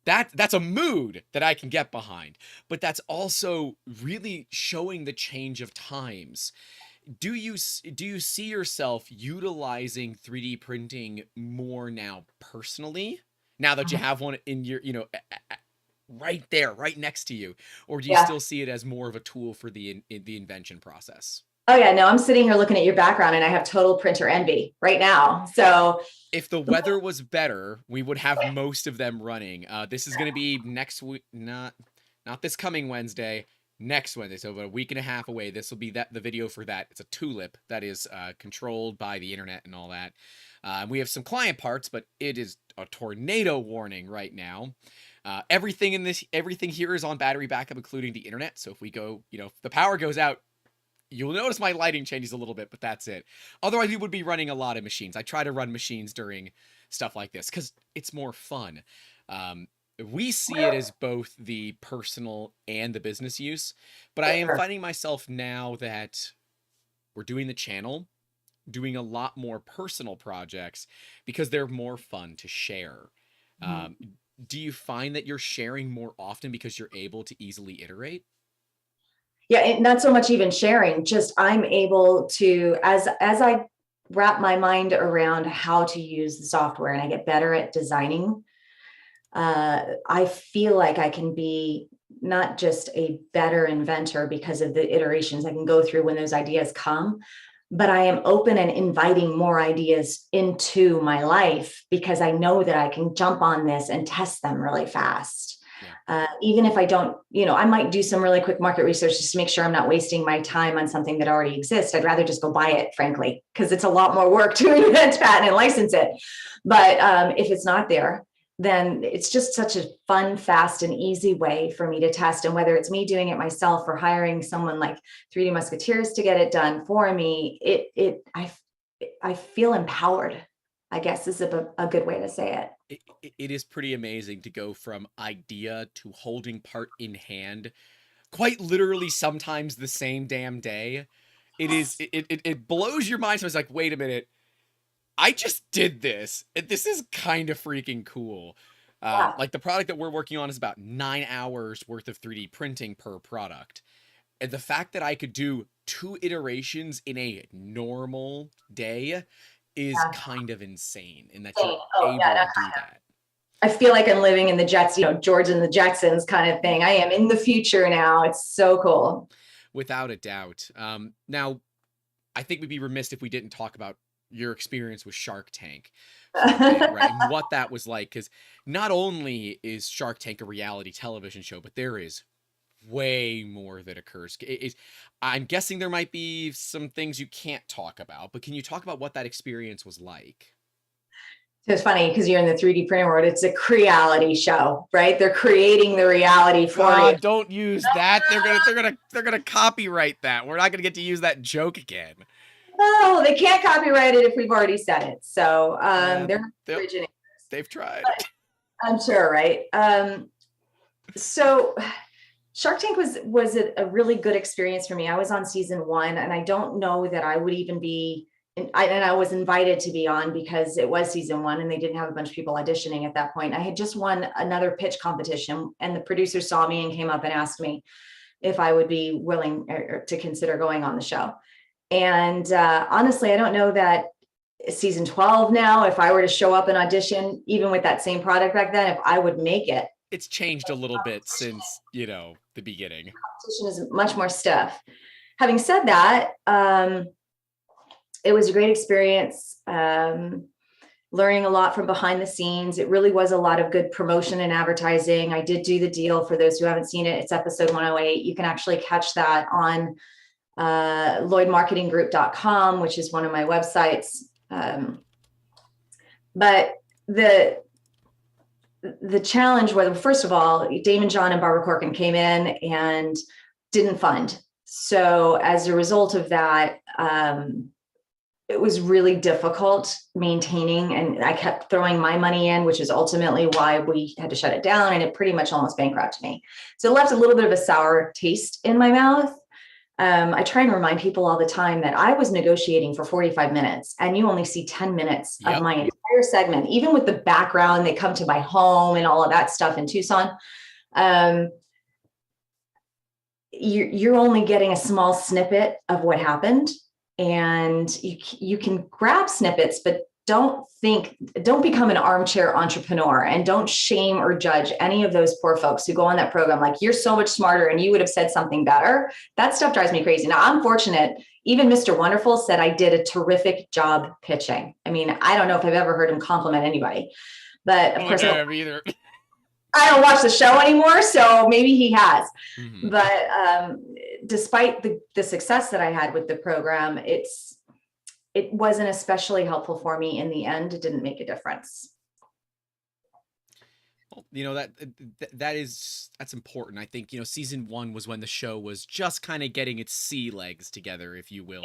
that's a mood that I can get behind, but that's also really showing the change of times. Do you see yourself utilizing 3D printing more now personally, now that you have one in your, right there, right next to you, or do you still see it as more of a tool for the invention process? Oh yeah, no, I'm sitting here looking at your background and I have total printer envy right now. So if the weather was better, we would have most of them running. This is going to be next week, not this coming Wednesday, next Wednesday. So about a week and a half away. This will be the video for that. It's a tulip that is controlled by the internet and all that. We have some client parts, but it is a tornado warning right now. Everything here is on battery backup, including the internet. So if we go, if the power goes out, you'll notice my lighting changes a little bit, but that's it. Otherwise, we would be running a lot of machines. I try to run machines during stuff like this because it's more fun. We see it as both the personal and the business use, but I am finding myself now that we're doing the channel, doing a lot more personal projects because they're more fun to share. Do you find that you're sharing more often because you're able to easily iterate? Yeah, and not so much even sharing, just I'm able to, as I wrap my mind around how to use the software and I get better at designing, I feel like I can be not just a better inventor because of the iterations I can go through when those ideas come, but I am open and inviting more ideas into my life because I know that I can jump on this and test them really fast. Even if I don't, I might do some really quick market research just to make sure I'm not wasting my time on something that already exists. I'd rather just go buy it, frankly, because it's a lot more work to invent, patent, and license it. But if it's not there, then it's just such a fun, fast, and easy way for me to test. And whether it's me doing it myself or hiring someone like 3D Musketeers to get it done for me, I feel empowered, I guess is a good way to say it. It is pretty amazing to go from idea to holding part in hand, quite literally sometimes the same damn day. It blows your mind. So it's like, wait a minute, I just did this. This is kind of freaking cool. Yeah. Like the product that we're working on is about 9 hours worth of 3D printing per product. And the fact that I could do 2 iterations in a normal day is kind of insane, in that you're able to do that. I feel like I'm living in the Jets, George and the Jetsons kind of thing. I am in the future now. It's so cool. Without a doubt. Now, I think we'd be remiss if we didn't talk about your experience with Shark Tank, right? And what that was like, because not only is Shark Tank a reality television show, but there is way more that occurs. I'm guessing there might be some things you can't talk about, but can you talk about what that experience was like? It's funny because you're in the 3D printing world. It's a reality show, right? They're creating the reality for you. Don't use that. They're gonna copyright that. We're not gonna get to use that joke again. No, they can't copyright it if we've already said it. So they're originators. They've tried. I'm sure, right? So Shark Tank was a really good experience for me. I was on season 1, and I don't know that I would even be. And I was invited to be on because it was season 1 and they didn't have a bunch of people auditioning at that point. I had just won another pitch competition, and the producer saw me and came up and asked me if I would be willing to consider going on the show. And honestly, I don't know that season 12 now, if I were to show up and audition, even with that same product back then, if I would make it. It's changed a little bit since, the beginning. Competition is much more stiff. Having said that, it was a great experience, learning a lot from behind the scenes. It really was a lot of good promotion and advertising. I did do the deal. For those who haven't seen it, it's episode 108. You can actually catch that on lloydmarketinggroup.com, which is one of my websites. But the challenge was, first of all, Daymond, John, and Barbara Corcoran came in and didn't fund. So as a result of that, it was really difficult maintaining, and I kept throwing my money in, which is ultimately why we had to shut it down, and it pretty much almost bankrupted me. So it left a little bit of a sour taste in my mouth. I try and remind people all the time that I was negotiating for 45 minutes, and you only see 10 minutes of my entire segment, even with the background. They come to my home and all of that stuff in Tucson. You're only getting a small snippet of what happened. And you can grab snippets, but don't become an armchair entrepreneur, and don't shame or judge any of those poor folks who go on that program. Like, you're so much smarter and you would have said something better. That stuff drives me crazy. Now, I'm fortunate. Even Mr. Wonderful said I did a terrific job pitching. I mean, I don't know if I've ever heard him compliment anybody, but of course, either. I don't watch the show anymore, so maybe he has. Mm-hmm. But despite the success that I had with the program, it wasn't especially helpful for me in the end. It didn't make a difference. Well, that's important. I think, season 1 was when the show was just kind of getting its sea legs together, if you will.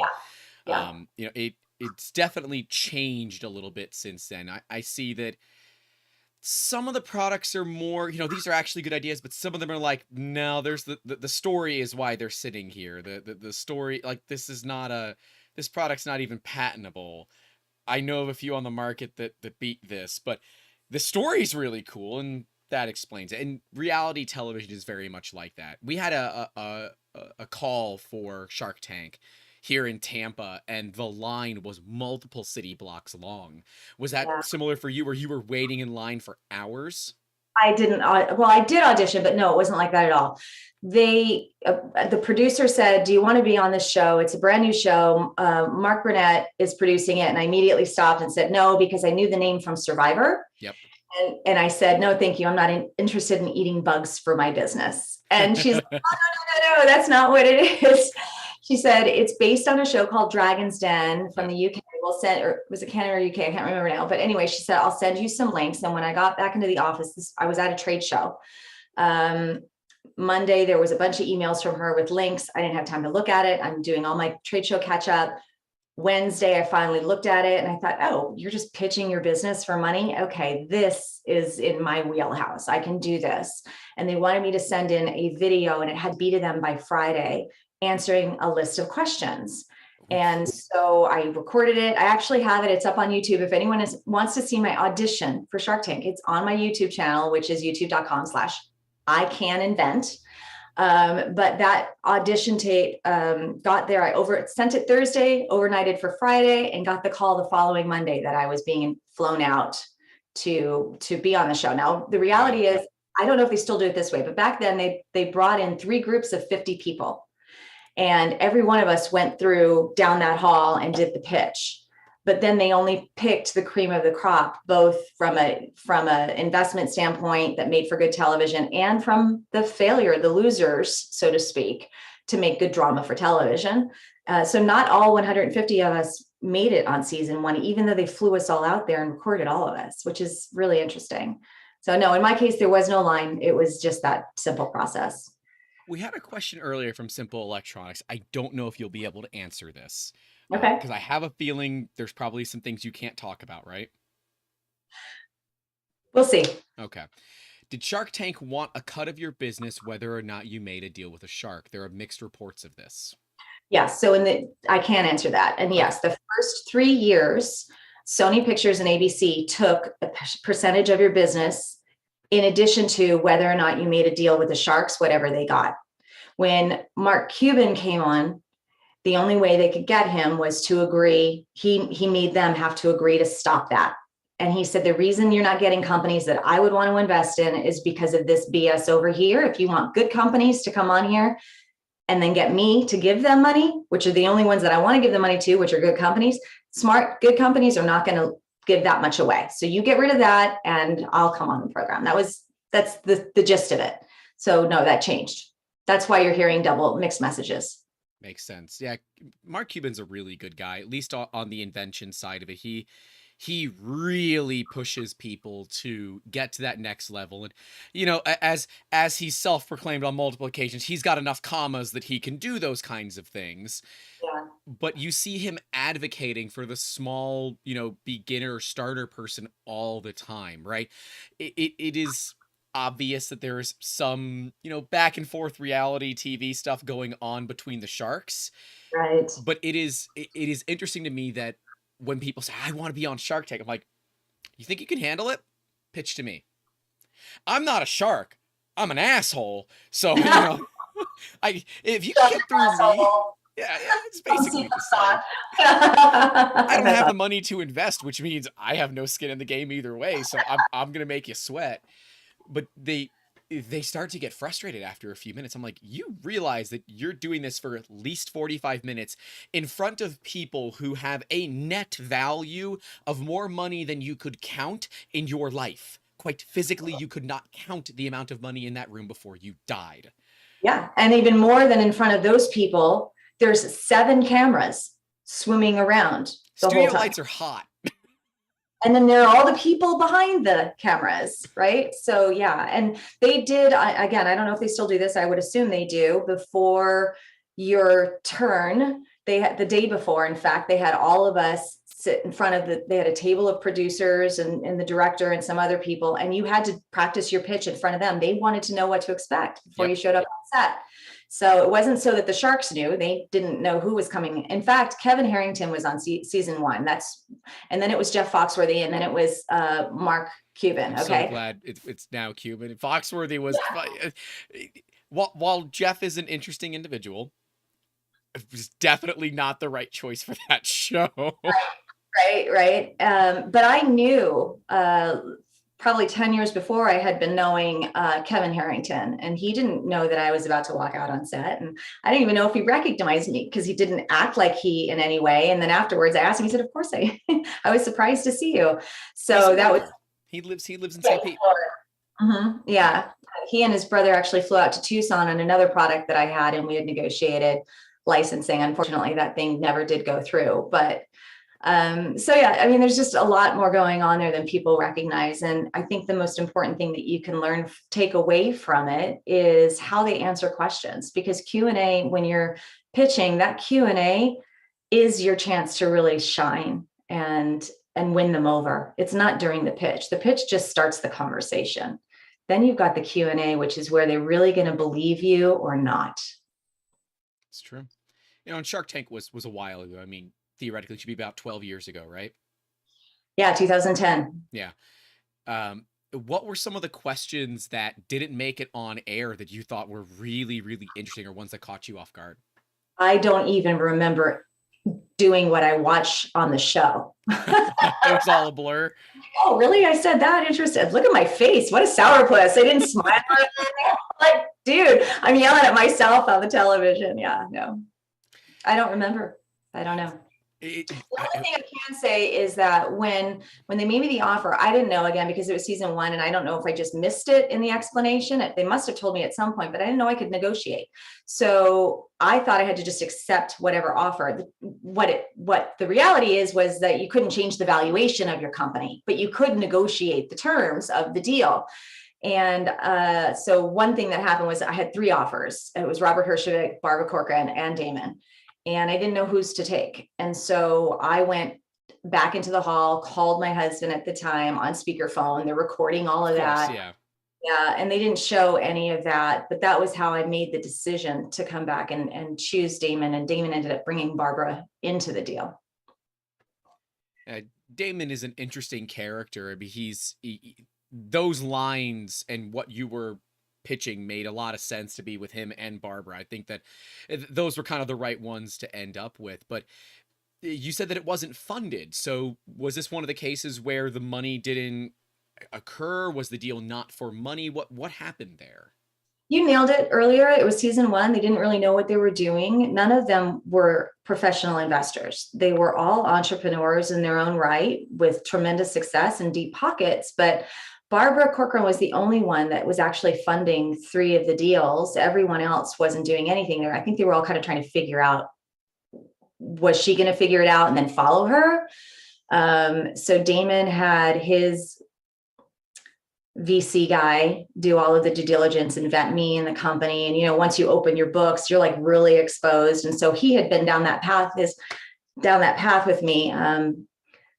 Yeah. It's definitely changed a little bit since then. I see that some of the products are more, these are actually good ideas, but some of them are like, no, there's the story is why they're sitting here. The story, like, this product's not even patentable. I know of a few on the market that beat this, but the story's really cool, and that explains it. And reality television is very much like that. We had a call for Shark Tank here in Tampa, and the line was multiple city blocks long. Was that similar for you, where you were waiting in line for hours? I didn't. Well, I did audition, but no, it wasn't like that at all. The producer said, "Do you want to be on this show? It's a brand new show. Mark Burnett is producing it." And I immediately stopped and said no, because I knew the name from Survivor. Yep. And I said, "No, thank you. I'm not interested in eating bugs for my business." And she's like, "Oh, no, that's not what it is." She said it's based on a show called Dragon's Den from the UK. We'll send, or was it Canada or UK? I can't remember now. But anyway, she said, I'll send you some links. And when I got back into the office, I was at a trade show. Monday, there was a bunch of emails from her with links. I didn't have time to look at it. I'm doing all my trade show catch up. Wednesday, I finally looked at it and I thought, oh, you're just pitching your business for money. Okay, this is in my wheelhouse. I can do this. And they wanted me to send in a video, and it had to be to them by Friday, answering a list of questions. And so I recorded it. I actually have it. It's up on YouTube. If anyone wants to see my audition for Shark Tank, it's on my YouTube channel, which is youtube.com/ICanInvent. But that audition tape got there. I sent it Thursday, overnighted for Friday, and got the call the following Monday that I was being flown out to be on the show. Now, the reality is, I don't know if they still do it this way, but back then they brought in 3 groups of 50 people. And every one of us went through down that hall and did the pitch. But then they only picked the cream of the crop, both from a investment standpoint that made for good television, and from the failure, the losers, so to speak, to make good drama for television. So not all 150 of us made it on season 1, even though they flew us all out there and recorded all of us, which is really interesting. So no, in my case, there was no line. It was just that simple process. We had a question earlier from Simple Electronics. I don't know if you'll be able to answer this. Okay. Because I have a feeling there's probably some things you can't talk about, right? We'll see. Okay. Did Shark Tank want a cut of your business whether or not you made a deal with a shark? There are mixed reports of this. Yes. So I can answer that. And yes, the first 3 years, Sony Pictures and ABC took a percentage of your business in addition to whether or not you made a deal with the sharks, whatever they got. When Mark Cuban came on, the only way they could get him was to agree. He made them have to agree to stop that. And he said, the reason you're not getting companies that I would want to invest in is because of this BS over here. If you want good companies to come on here and then get me to give them money, which are the only ones that I want to give them money to, which are good companies, smart, good companies are not going to give that much away. So you get rid of that and I'll come on the program. That's the gist of it. So no, that changed. That's why you're hearing double mixed messages. Makes sense. Yeah, Mark Cuban's a really good guy, at least on the invention side of it. He really pushes people to get to that next level. And, you know, as he's self-proclaimed on multiple occasions, he's got enough commas that he can do those kinds of things. Yeah. But you see him advocating for the small, you know, beginner starter person all the time, right? It is obvious that there is some, you know, back and forth reality TV stuff going on between the sharks. Right. But it is interesting to me that when people say, I want to be on Shark Tank, I'm like, you think you can handle it? Pitch to me. I'm not a shark. I'm an asshole. So, you know, if you can get through me, yeah, it's basically the same. I don't have the money to invest, which means I have no skin in the game either way. So I'm going to make you sweat. But they start to get frustrated after a few minutes. I'm like, you realize that you're doing this for at least 45 minutes in front of people who have a net value of more money than you could count in your life. Quite physically, you could not count the amount of money in that room before you died. Yeah. And even more than in front of those people, there's 7 cameras swimming around. Studio lights are hot. And then there are all the people behind the cameras, right? So yeah, and they did, again, I don't know if they still do this. I would assume they do. Before your turn, they had the day before, in fact, they had all of us sit in front of they had a table of producers and the director and some other people, and you had to practice your pitch in front of them. They wanted to know what to expect before you showed up on set. So it wasn't so that the sharks knew. They didn't know who was coming. In fact, Kevin Harrington was on season 1. And then it was Jeff Foxworthy, and then it was Mark Cuban. I'm so glad it's now Cuban. Foxworthy was, while Jeff is an interesting individual, it was definitely not the right choice for that show. Right. But I knew probably 10 years before, I had been knowing Kevin Harrington, and he didn't know that I was about to walk out on set. And I didn't even know if he recognized me because he didn't act like he in any way. And then afterwards I asked him, he said, of course I was surprised to see you. So that was, he lives in St. Pete. Mm-hmm. Yeah. He and his brother actually flew out to Tucson on another product that I had, and we had negotiated licensing. Unfortunately, that thing never did go through. But so yeah, I mean, there's just a lot more going on there than people recognize. And I think the most important thing that you can learn, take away from it, is how they answer questions. Because Q&A, when you're pitching, that Q&A is your chance to really shine and win them over. It's not during the pitch. The pitch just starts the conversation. Then you've got the Q&A, which is where they're really going to believe you or not. It's true. And Shark Tank was a while ago. I mean, theoretically, it should be about 12 years ago, right? Yeah, 2010. Yeah. What were some of the questions that didn't make it on air that you thought were really, really interesting, or ones that caught you off guard? I don't even remember doing what I watch on the show. It was all a blur. Oh, really? I said that? Interested. Look at my face. What a sourpuss. I didn't smile. Like, dude, I'm yelling at myself on the television. Yeah, no, I don't remember. I don't know. The only thing I can say is that when they made me the offer, I didn't know, again, because it was season 1, and I don't know if I just missed it in the explanation. They must have told me at some point, but I didn't know I could negotiate. So I thought I had to just accept whatever offer. What the reality was that you couldn't change the valuation of your company, but you could negotiate the terms of the deal. And so one thing that happened was I had 3 offers. It was Robert Herjavec, Barbara Corcoran, and Daymond. And I didn't know whose to take. And so I went back into the hall, called my husband at the time on speakerphone. They're recording all of that. Yeah. Yeah. And they didn't show any of that, but that was how I made the decision to come back and choose Daymond. And Daymond ended up bringing Barbara into the deal. Daymond is an interesting character. I mean, those lines and what you were pitching made a lot of sense to be with him and Barbara. I think that those were kind of the right ones to end up with. But you said that it wasn't funded. So was this one of the cases where the money didn't occur? Was the deal not for money? What happened there? You nailed it earlier. It was season 1. They didn't really know what they were doing. None of them were professional investors. They were all entrepreneurs in their own right with tremendous success and deep pockets. But Barbara Corcoran was the only one that was actually funding 3 of the deals. Everyone else wasn't doing anything there. I think they were all kind of trying to figure out, was she going to figure it out and then follow her? So Daymond had his VC guy do all of the due diligence and vet me and the company. And, once you open your books, you're like really exposed. And so he had been down that path with me.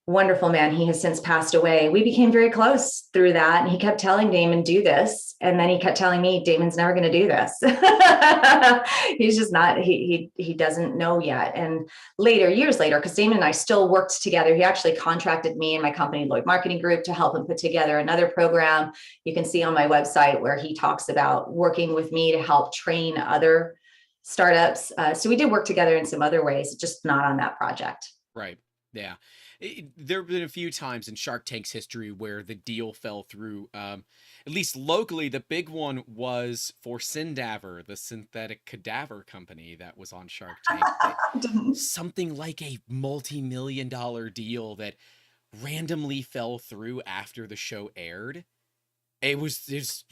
Wonderful man. He has since passed away. We became very close through that. And he kept telling Daymond, do this. And then he kept telling me, Daymond's never going to do this. He's just not, he doesn't know yet. And years later, because Daymond and I still worked together, he actually contracted me and my company, Lloyd Marketing Group, to help him put together another program. You can see on my website where he talks about working with me to help train other startups. So we did work together in some other ways, just not on that project. Right. Yeah. There have been a few times in Shark Tank's history where the deal fell through. At least locally, the big one was for Syndaver, the synthetic cadaver company that was on Shark Tank. Something like a multi-million-dollar deal that randomly fell through after the show aired. There's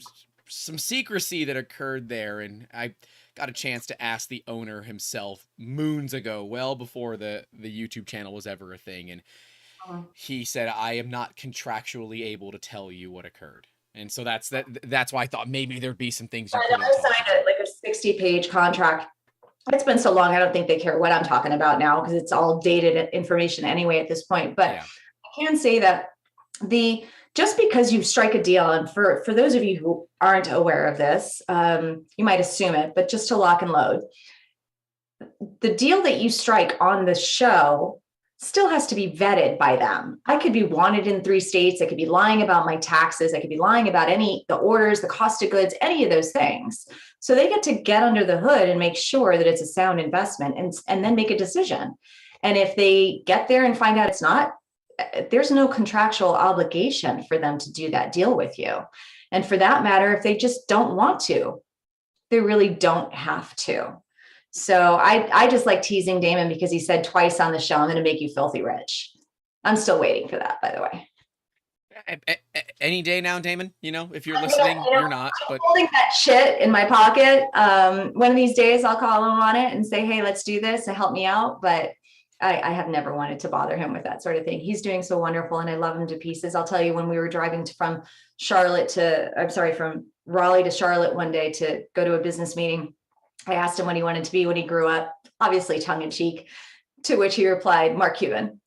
some secrecy that occurred there, and I got a chance to ask the owner himself moons ago, well before the YouTube channel was ever a thing, and he said, I am not contractually able to tell you what occurred. And so that's why I thought maybe there'd be some things you couldn't I signed a 60-page contract. It's been so long, I don't think they care what I'm talking about now, because it's all dated information anyway at this point. But yeah. I can say that just because you strike a deal, and for those of you who aren't aware of this, you might assume it, but just to lock and load, the deal that you strike on the show still has to be vetted by them. I could be wanted in 3 states. I could be lying about my taxes. I could be lying about the orders, the cost of goods, any of those things. So they get to get under the hood and make sure that it's a sound investment and then make a decision. And if they get there and find out it's not, there's no contractual obligation for them to do that deal with you. And for that matter, if they just don't want to, they really don't have to. So I just like teasing Daymond because he said twice on the show, I'm going to make you filthy rich. I'm still waiting for that, by the way. Any day now, Daymond, if you're You listening, know, you're not, I'm but holding that shit in my pocket. One of these days I'll call him on it and say, hey, let's do this and help me out. But I have never wanted to bother him with that sort of thing. He's doing so wonderful and I love him to pieces. I'll tell you, when we were driving from from Raleigh to Charlotte one day to go to a business meeting, I asked him what he wanted to be when he grew up, obviously tongue in cheek, to which he replied, Mark Cuban.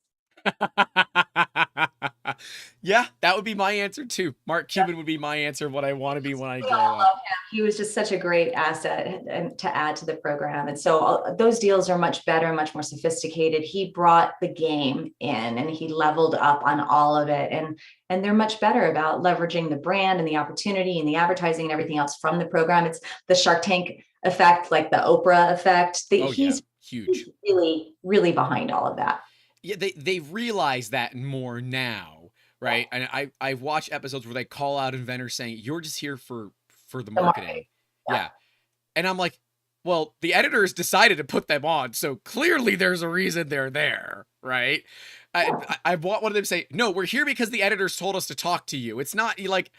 yeah, that would be my answer too. Mark Cuban would be my answer of what I want to be when I We grow all up. love him. He was just such a great asset and to add to the program. And so those deals are much better, much more sophisticated. He brought the game in and he leveled up on all of it. And they're much better about leveraging the brand and the opportunity and the advertising and everything else from the program. It's the Shark Tank effect, like the Oprah effect. He's huge. really, really behind all of that. Yeah, they realize that more now, right? And I've watched episodes where they call out inventors saying, you're just here for the marketing. Yeah. And I'm like, well, the editors decided to put them on, so clearly there's a reason they're there, right? I want one of them to say, no, we're here because the editors told us to talk to you. It's not like,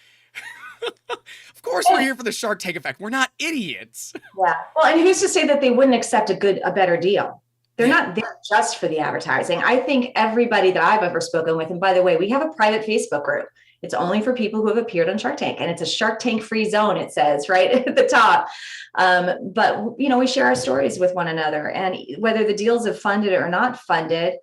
of course we're here for the Shark Tank effect. We're not idiots. Yeah. Well, and who's to say that they wouldn't accept a better deal? They're not there just for the advertising. I think everybody that I've ever spoken with, and by the way, we have a private Facebook group. It's only for people who have appeared on Shark Tank, and it's a Shark Tank free zone, it says right at the top. But we share our stories with one another, and whether the deals have funded or not funded,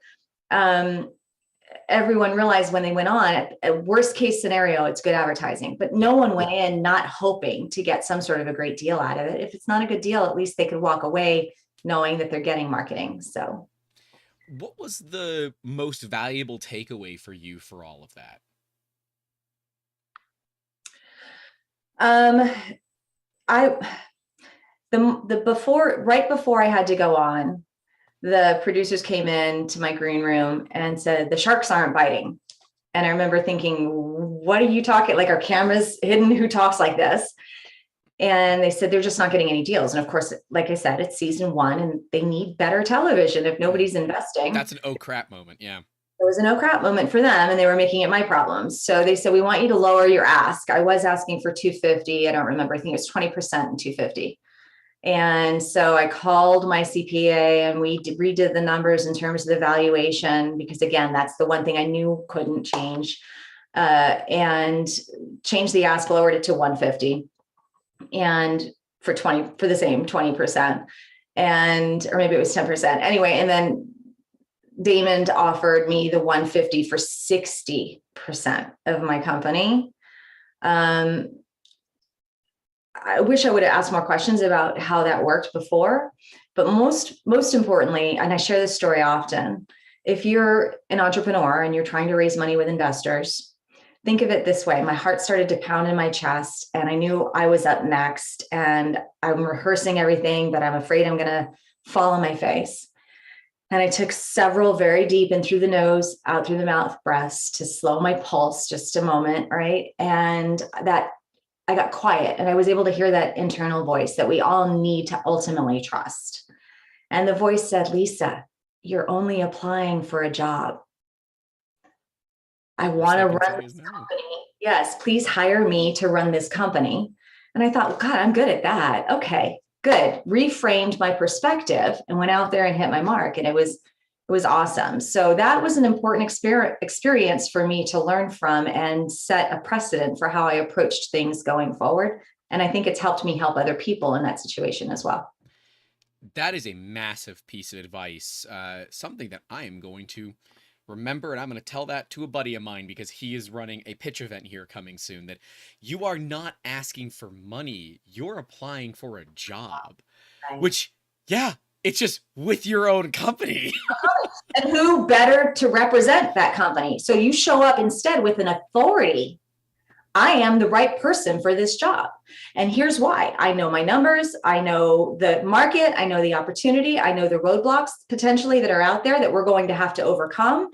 everyone realized when they went on, at worst case scenario, it's good advertising, but no one went in not hoping to get some sort of a great deal out of it. If it's not a good deal, at least they could walk away knowing that they're getting marketing. So what was the most valuable takeaway for you for all of that? Right before I had to go on, the producers came in to my green room and said, the sharks aren't biting. And I remember thinking, what are you talking? Like, our cameras hidden? Who talks like this? And they said, they're just not getting any deals. And of course, like I said, it's season 1 and they need better television if nobody's investing. That's an oh crap moment. Yeah. It was an oh crap moment for them, and they were making it my problem. So they said, we want you to lower your ask. I was asking for $250. I don't remember. I think it was 20% and $250. And so I called my CPA and we redid the numbers in terms of the valuation, because again, that's the one thing I knew couldn't change, and changed the ask, lowered it to $150. And for the same 20%, or maybe it was 10%. Anyway, and then Daymond offered me the $150 for 60% of my company. I wish I would have asked more questions about how that worked before, but most importantly, and I share this story often, if you're an entrepreneur and you're trying to raise money with investors, think of it this way. My heart started to pound in my chest and I knew I was up next, and I'm rehearsing everything, but I'm afraid I'm going to fall on my face. And I took several very deep in through the nose, out through the mouth breaths to slow my pulse just a moment, right? And that I got quiet and I was able to hear that internal voice that we all need to ultimately trust. And the voice said, Lisa, you're only applying for a job. I want to run this company. Yes, please hire me to run this company. And I thought, well, God, I'm good at that. Okay, good. Reframed my perspective and went out there and hit my mark. And it was awesome. So that was an important experience for me to learn from and set a precedent for how I approached things going forward. And I think it's helped me help other people in that situation as well. That is a massive piece of advice. Something that I am going to remember, and I'm going to tell that to a buddy of mine because he is running a pitch event here coming soon, that you are not asking for money. You're applying for a job, Right. Which, yeah, it's just with your own company. And who better to represent that company? So you show up instead with an authority. I am the right person for this job. And here's why. I know my numbers. I know the market. I know the opportunity. I know the roadblocks potentially that are out there that we're going to have to overcome.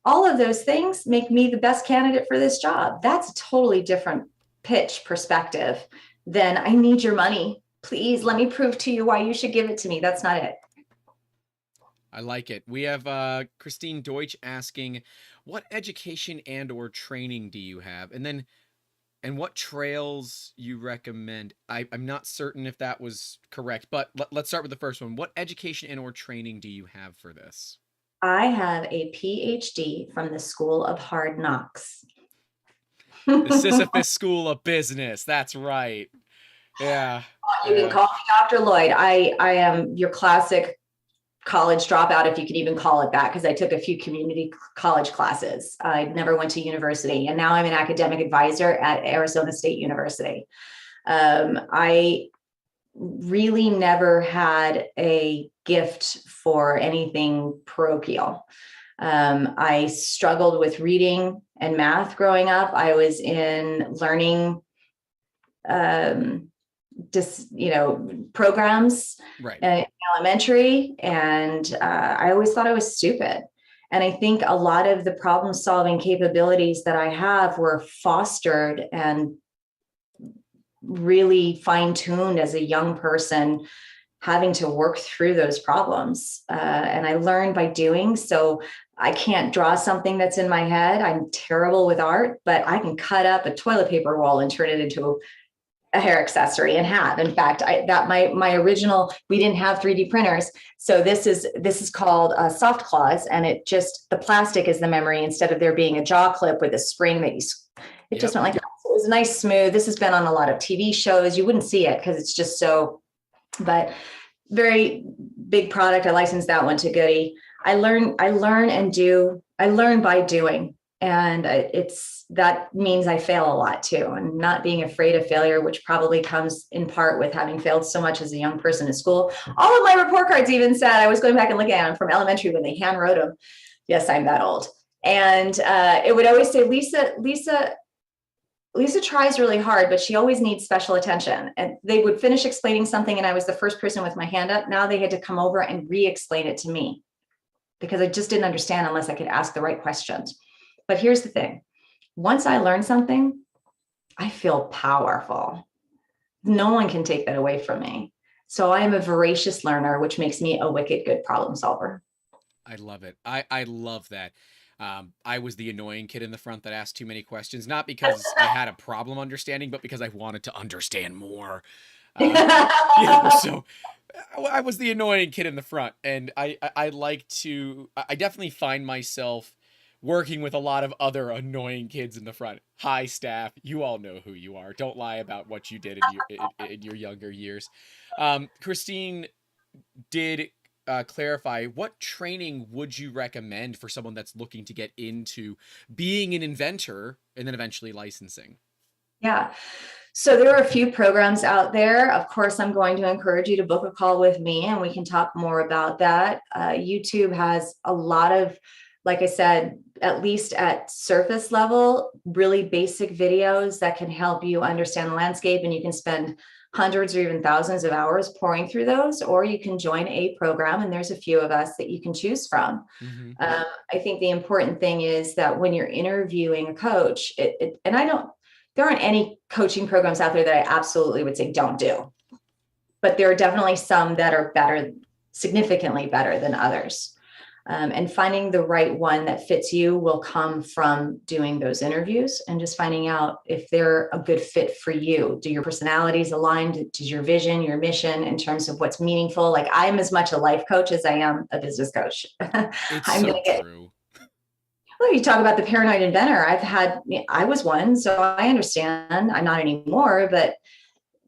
All of those things make me the best candidate for this job. That's a totally different pitch perspective than I need your money. Please let me prove to you why you should give it to me. That's not it. I like it. We have Christine Deutsch asking, what education and or training do you have? And what trails you recommend? I'm not certain if that was correct, but let's start with the first one. What education and or training do you have for this? I have a PhD from the School of Hard Knocks. The Sisyphus School of Business. That's right. Yeah. You can Yeah. call me Dr. Lloyd. I am your classic college dropout, if you could even call it that, because I took a few community college classes. I never went to university, and now I'm an academic advisor at Arizona State University. I really never had a gift for anything parochial. I struggled with reading and math growing up. I was in learning programs Right. in elementary, and I always thought I was stupid. And I think a lot of the problem solving capabilities that I have were fostered and really fine tuned as a young person, having to work through those problems. And I learned by doing. So I can't draw something that's in my head. I'm terrible with art, but I can cut up a toilet paper roll and turn it into a hair accessory and hat. In fact, my original, we didn't have 3D printers. So this is called soft claws, and the plastic is the memory instead of there being a jaw clip with a spring that it just went like that. So it was nice, smooth. This has been on a lot of TV shows. You wouldn't see it because it's just so, but very big product. I licensed that one to Goody. I learn by doing. And that means I fail a lot too, and not being afraid of failure, which probably comes in part with having failed so much as a young person at school. All of my report cards even said, I was going back and looking at them from elementary when they hand wrote them. Yes, I'm that old. And it would always say, Lisa tries really hard, but she always needs special attention. And they would finish explaining something, and I was the first person with my hand up. Now they had to come over and re-explain it to me because I just didn't understand unless I could ask the right questions. But here's the thing. Once I learn something, I feel powerful. No one can take that away from me. So I am a voracious learner, which makes me a wicked good problem solver. I love it. I love that. I was the annoying kid in the front that asked too many questions, not because I had a problem understanding, but because I wanted to understand more. So I was the annoying kid in the front, and I definitely find myself working with a lot of other annoying kids in the front. Hi, staff. You all know who you are. Don't lie about what you did in your younger years. Christine did clarify, what training would you recommend for someone that's looking to get into being an inventor and then eventually licensing? Yeah. So there are a few programs out there. Of course, I'm going to encourage you to book a call with me and we can talk more about that. YouTube has a lot of, like I said, at least at surface level, really basic videos that can help you understand the landscape, and you can spend hundreds or even thousands of hours pouring through those, or you can join a program, and there's a few of us that you can choose from. Mm-hmm. I think the important thing is that when you're interviewing a coach, there aren't any coaching programs out there that I absolutely would say don't do, but there are definitely some that are better, significantly better than others. And finding the right one that fits you will come from doing those interviews and just finding out if they're a good fit for you. Do your personalities align? Does your vision, your mission in terms of what's meaningful? Like, I'm as much a life coach as I am a business coach. It's so true. Well, you talk about the paranoid inventor. I was one, so I understand. I'm not anymore, but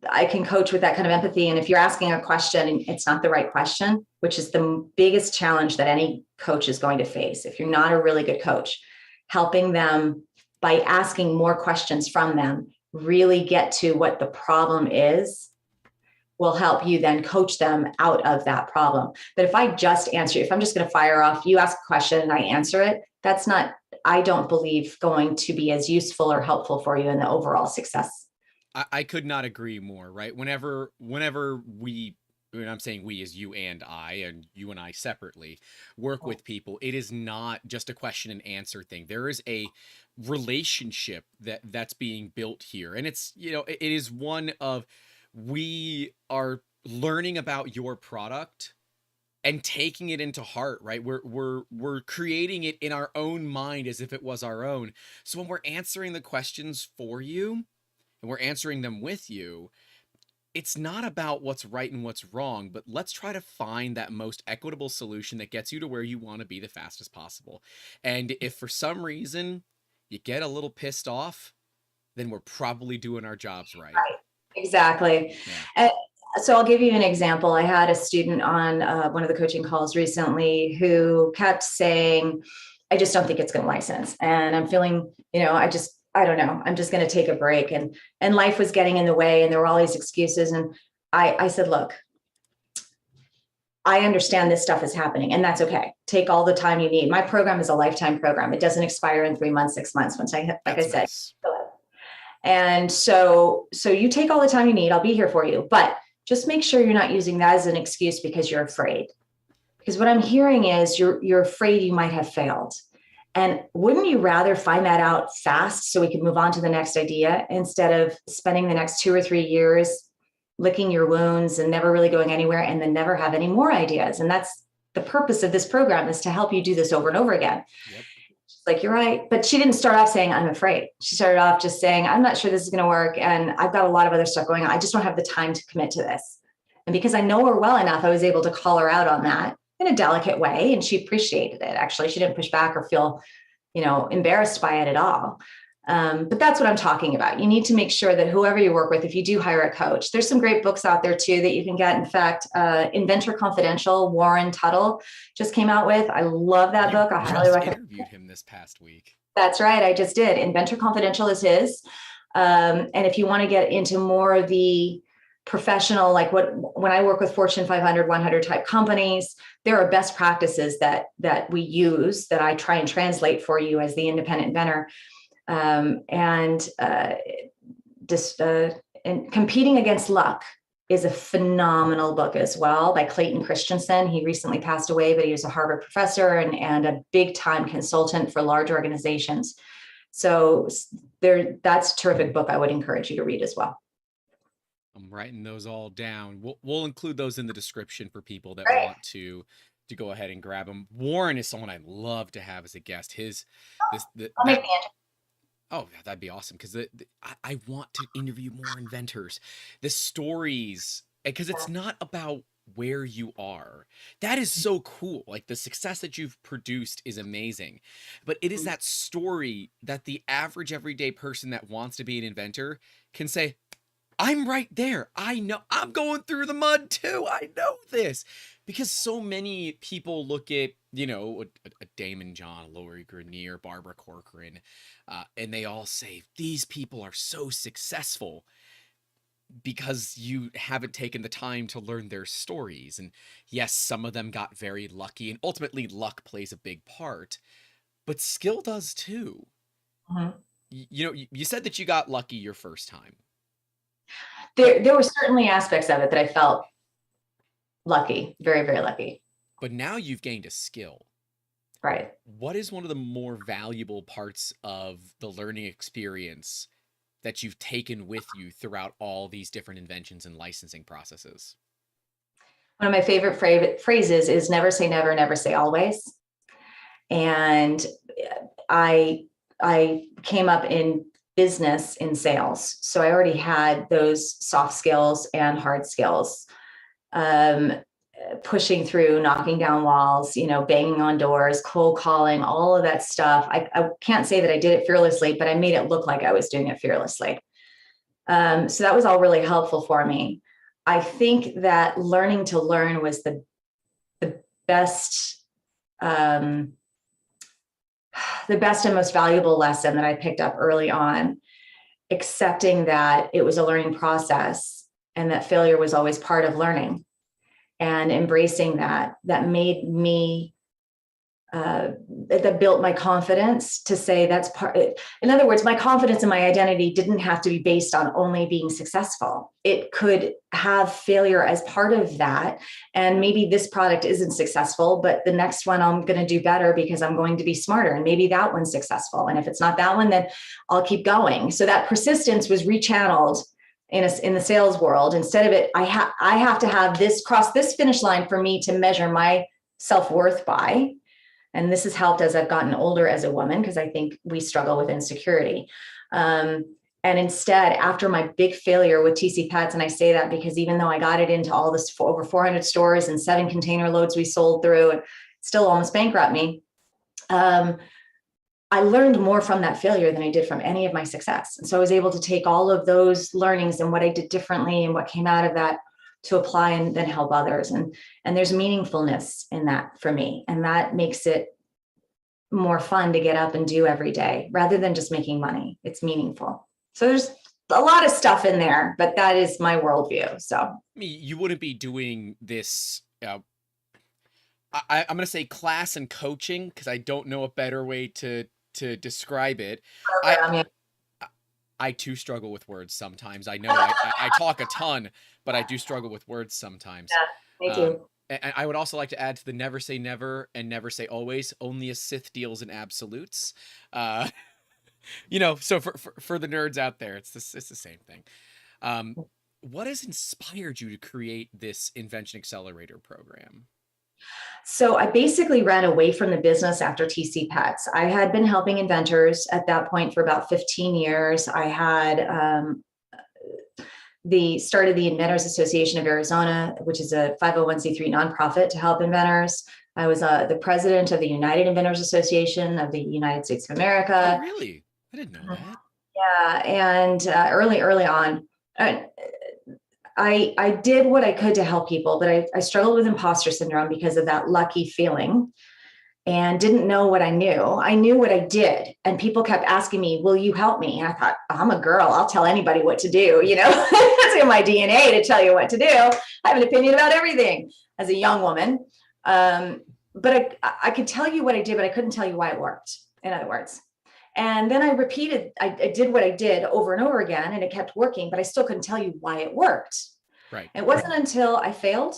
I can coach with that kind of empathy. And if you're asking a question and it's not the right question, which is the biggest challenge that any coach is going to face, if you're not a really good coach, helping them by asking more questions from them, really get to what the problem is, will help you then coach them out of that problem. But if I'm just going to fire off, you ask a question and I answer it, that's not, I don't believe, going to be as useful or helpful for you in the overall success. I could not agree more, right? Whenever we, when I'm saying we as you and you and I separately work with people, it is not just a question and answer thing. There is a relationship that's being built here. And it's, it is one of, we are learning about your product and taking it into heart, right? We're creating it in our own mind as if it was our own. So when we're answering the questions for you and we're answering them with you, it's not about what's right and what's wrong, but let's try to find that most equitable solution that gets you to where you want to be the fastest possible. And if for some reason you get a little pissed off, then we're probably doing our jobs right. Right. Exactly. Yeah. And so I'll give you an example. I had a student on one of the coaching calls recently who kept saying, I just don't think it's going to license. And I'm feeling, I don't know, I'm just going to take a break. And life was getting in the way and there were all these excuses. And I said, look, I understand this stuff is happening and that's okay. Take all the time you need. My program is a lifetime program. It doesn't expire in 3 months, 6 months. Like I said, nice. And so you take all the time you need. I'll be here for you, but just make sure you're not using that as an excuse because you're afraid. Because what I'm hearing is you're afraid you might have failed. And wouldn't you rather find that out fast so we can move on to the next idea instead of spending the next 2 or 3 years licking your wounds and never really going anywhere and then never have any more ideas? And that's the purpose of this program, is to help you do this over and over again. Yep. Like, you're right. But she didn't start off saying, I'm afraid. She started off just saying, I'm not sure this is going to work. And I've got a lot of other stuff going on. I just don't have the time to commit to this. And because I know her well enough, I was able to call her out on that in a delicate way. And she appreciated it. Actually, she didn't push back or feel, embarrassed by it at all. But that's what I'm talking about. You need to make sure that whoever you work with, if you do hire a coach, there's some great books out there too that you can get. In fact, Inventor Confidential, Warren Tuttle just came out with. I love that book. I highly recommend. I interviewed him this past week. That's right. I just did. Inventor Confidential is his. And if you want to get into more of the professional, like when I work with Fortune 500, 100 type companies, there are best practices that we use that I try and translate for you as the independent inventor. And Competing Against Luck is a phenomenal book as well, by Clayton Christensen. He recently passed away, but he was a Harvard professor and a big time consultant for large organizations. So that's a terrific book I would encourage you to read as well. I'm writing those all down. We'll include those in the description for people that want to go ahead and grab them. Warren is someone I'd love to have as a guest. Oh, that'd be awesome, because I want to interview more inventors. The stories, because it's not about where you are. That is so cool. Like, the success that you've produced is amazing. But it is that story that the average everyday person that wants to be an inventor can say, I'm right there. I know. I'm going through the mud too. I know this. Because so many people look at, a Daymond John, Lori Grenier, Barbara Corcoran, and they all say, these people are so successful because you haven't taken the time to learn their stories. And yes, some of them got very lucky, and ultimately luck plays a big part, but skill does too. Mm-hmm. You said that you got lucky your first time. There were certainly aspects of it that I felt lucky, very, very lucky. But now you've gained a skill. Right. What is one of the more valuable parts of the learning experience that you've taken with you throughout all these different inventions and licensing processes? One of my favorite phrases is never say never, never say always. And I came up in business in sales. So I already had those soft skills and hard skills, pushing through, knocking down walls, banging on doors, cold calling, all of that stuff. I can't say that I did it fearlessly, but I made it look like I was doing it fearlessly. So that was all really helpful for me. I think that learning to learn was the best, the best and most valuable lesson that I picked up early on, accepting that it was a learning process and that failure was always part of learning, and embracing that made me, that built my confidence to say that's part. In other words, my confidence and my identity didn't have to be based on only being successful. It could have failure as part of that. And maybe this product isn't successful, but the next one I'm going to do better because I'm going to be smarter. And maybe that one's successful. And if it's not that one, then I'll keep going. So that persistence was rechanneled in the sales world. Instead of it, I have to have this cross this finish line for me to measure my self-worth by. And this has helped as I've gotten older as a woman, because I think we struggle with insecurity. And instead, after my big failure with TC Pets, and I say that because even though I got it into all this over 400 stores and 7 container loads we sold through, and still almost bankrupt me, I learned more from that failure than I did from any of my success. And so I was able to take all of those learnings and what I did differently and what came out of that to apply and then help others. And there's meaningfulness in that for me. And that makes it more fun to get up and do every day rather than just making money. It's meaningful. So there's a lot of stuff in there, but that is my worldview. So you wouldn't be doing this. I'm going to say class and coaching, because I don't know a better way to describe it. I too struggle with words sometimes. I know I talk a ton, but I do struggle with words sometimes. Yeah, me too. And I would also like to add to the never say never and never say always. Only a Sith deals in absolutes. So for the nerds out there, it's the same thing. What has inspired you to create this Invention Accelerator program? So I basically ran away from the business after TC Pets. I had been helping inventors at that point for about 15 years. I had started the Inventors Association of Arizona, which is a 501c3 nonprofit to help inventors. I was the president of the United Inventors Association of the United States of America. Oh, really? I didn't know that. Yeah, and early on, I did what I could to help people, but I struggled with imposter syndrome because of that lucky feeling and didn't know what I knew. I knew what I did. And people kept asking me, will you help me? And I thought, I'm a girl. I'll tell anybody what to do. That's in my DNA to tell you what to do. I have an opinion about everything as a young woman. But I could tell you what I did, but I couldn't tell you why it worked, in other words. And then I did what I did over and over again, and it kept working, but I still couldn't tell you why it worked. Right. It wasn't until I failed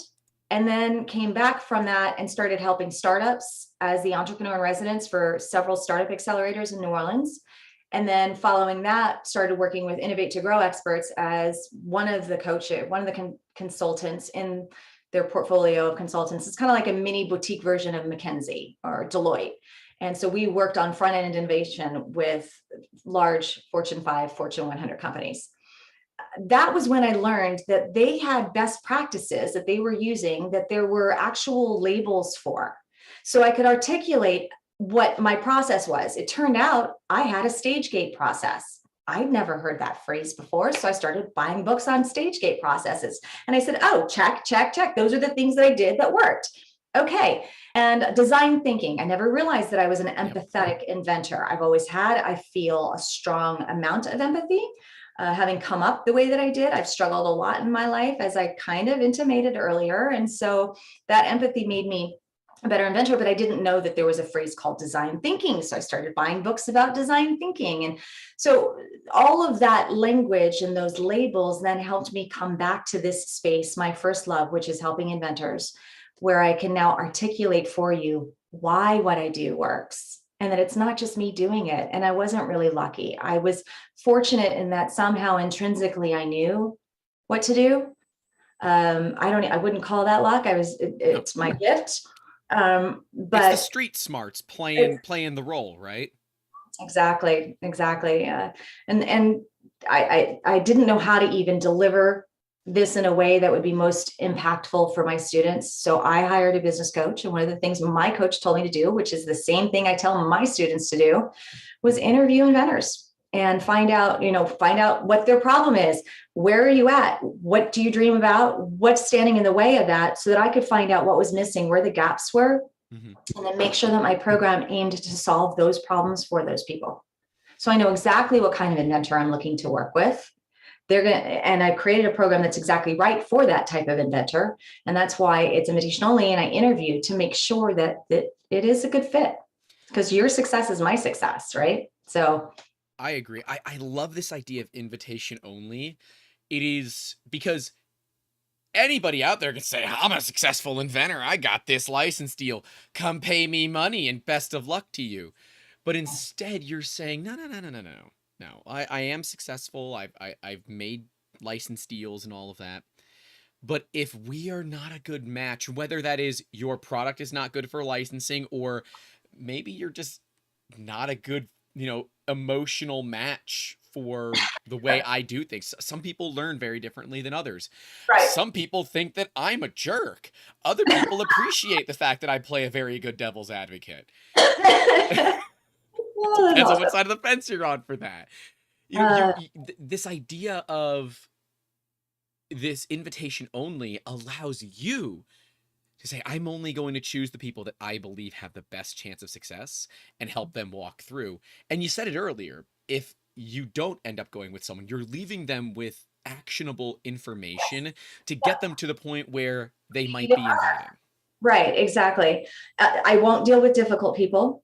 and then came back from that and started helping startups as the entrepreneur in residence for several startup accelerators in New Orleans. And then following that, started working with Innovate to Grow experts as one of the consultants in their portfolio of consultants. It's kind of like a mini boutique version of McKinsey or Deloitte. And so we worked on front-end innovation with large Fortune 5, Fortune 100 companies. That was when I learned that they had best practices that they were using, that there were actual labels for. So I could articulate what my process was. It turned out I had a stage gate process. I'd never heard that phrase before. So I started buying books on stage gate processes. And I said, oh, check. Those are the things that I did that worked. Okay. And design thinking. I never realized that I was an empathetic inventor. I've always had, I feel, a strong amount of empathy. Having come up the way that I did, I've struggled a lot in my life, as I kind of intimated earlier. And so that empathy made me a better inventor, but I didn't know that there was a phrase called design thinking. So I started buying books about design thinking. And so all of that language and those labels then helped me come back to this space, my first love, which is helping inventors, where I can now articulate for you why what I do works, and that it's not just me doing it. And I wasn't really lucky. I was fortunate in that somehow intrinsically I knew what to do. I wouldn't call that luck. It's my gift. But it's the street smarts playing the role, right? Exactly. And I didn't know how to even deliver this in a way that would be most impactful for my students. So I hired a business coach. And one of the things my coach told me to do, which is the same thing I tell my students to do, was interview inventors and find out what their problem is. Where are you at? What do you dream about? What's standing in the way of that, so that I could find out what was missing, where the gaps were, and then make sure that my program aimed to solve those problems for those people. So I know exactly what kind of inventor I'm looking to work with. And I created a program that's exactly right for that type of inventor. And that's why it's invitation only. And I interview to make sure that it is a good fit, because your success is my success, right? So I agree. I love this idea of invitation only. It is because anybody out there can say, I'm a successful inventor. I got this license deal. Come pay me money and best of luck to you. But instead you're saying, no. I am successful. I've made license deals and all of that. But if we are not a good match, whether that is your product is not good for licensing, or maybe you're just not a good, emotional match for the way I do things. Some people learn very differently than others. Right. Some people think that I'm a jerk. Other people appreciate the fact that I play a very good devil's advocate. Depends on what side of the fence you're on for that. This idea of this invitation only allows you to say, I'm only going to choose the people that I believe have the best chance of success and help them walk through. And you said it earlier, if you don't end up going with someone, you're leaving them with actionable information to get them to the point where they might be invited. Right, exactly. I won't deal with difficult people.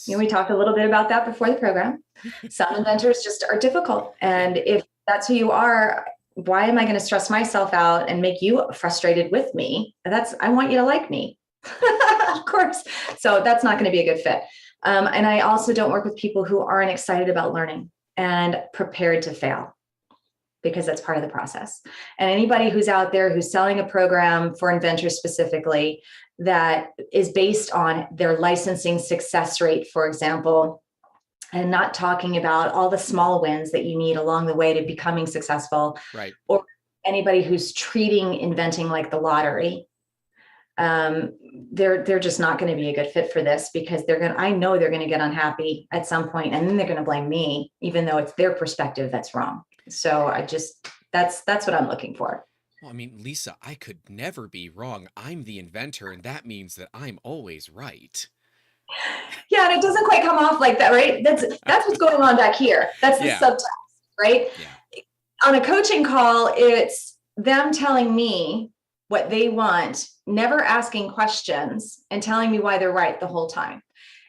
We talked a little bit about that before the program. Some inventors just are difficult. And if that's who you are, why am I going to stress myself out and make you frustrated with me? I want you to like me, of course. So that's not going to be a good fit. And I also don't work with people who aren't excited about learning and prepared to fail, because that's part of the process. And anybody who's out there who's selling a program for inventors specifically that is based on their licensing success rate, for example, and not talking about all the small wins that you need along the way to becoming successful, right? Or anybody who's treating inventing like the lottery, they're just not going to be a good fit for this, because I know they're going to get unhappy at some point, and then they're going to blame me, even though it's their perspective that's wrong. So that's what I'm looking for. Well, I mean, Lisa, I could never be wrong. I'm the inventor, and that means that I'm always right. Yeah, and it doesn't quite come off like that, right? That's what's going on back here. That's the subtext, right? Yeah. On a coaching call, it's them telling me what they want, never asking questions, and telling me why they're right the whole time.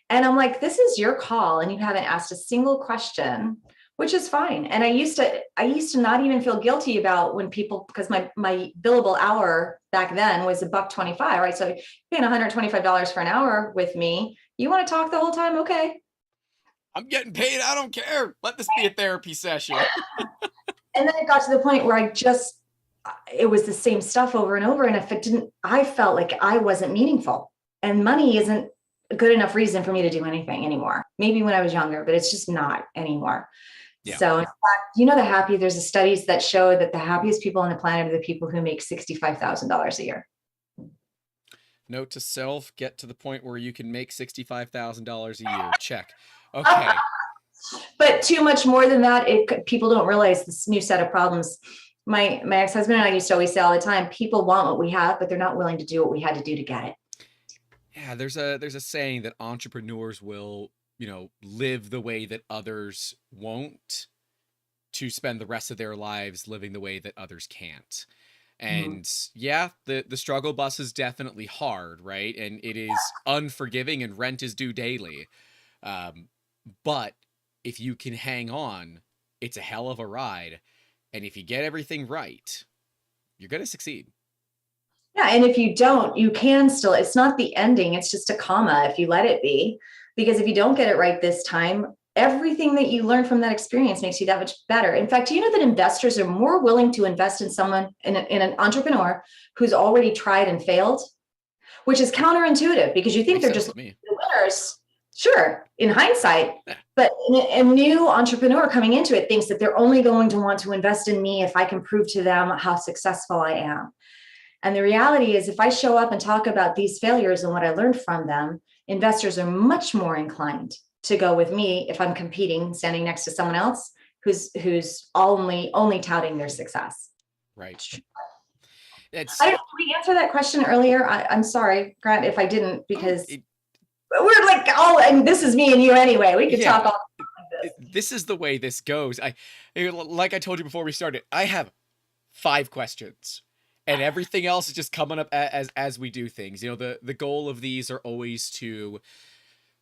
And I'm like, this is your call, and you haven't asked a single question, which is fine. And I used to not even feel guilty about when people, because my billable hour back then was $125, right? So paying $125 for an hour with me, you want to talk the whole time? Okay. I'm getting paid. I don't care. Let this be a therapy session. And then it got to the point where it was the same stuff over and over. And if it didn't, I felt like I wasn't meaningful, and money isn't a good enough reason for me to do anything anymore. Maybe when I was younger, but it's just not anymore. Yeah. So in fact, there's studies that show that the happiest people on the planet are the people who make $65,000 a year. Note to self, get to the point where you can make $65,000 a year. Check. Okay. But too much more than that, people don't realize this new set of problems. My ex-husband and I used to always say all the time, people want what we have, but they're not willing to do what we had to do to get it. Yeah, there's a saying that entrepreneurs will, live the way that others won't, to spend the rest of their lives living the way that others can't. And the struggle bus is definitely hard, right? And it is unforgiving, and rent is due daily. But if you can hang on, it's a hell of a ride. And if you get everything right, you're going to succeed. Yeah. And if you don't, you can still, it's not the ending. It's just a comma if you let it be. Because if you don't get it right this time, everything that you learn from that experience makes you that much better. In fact, do you know that investors are more willing to invest in someone, in an entrepreneur who's already tried and failed, which is counterintuitive, because you think they're just the winners. Sure, in hindsight, but a new entrepreneur coming into it thinks that they're only going to want to invest in me if I can prove to them how successful I am. And the reality is, if I show up and talk about these failures and what I learned from them, investors are much more inclined to go with me if I'm competing, standing next to someone else who's only touting their success. Right. Did we answer that question earlier? I'm sorry, Grant, if I didn't, because we're like, and this is me and you anyway. We could talk all like this. This is the way this goes. Like I told you before we started, I have 5 questions. And everything else is just coming up as we do things. The goal of these are always to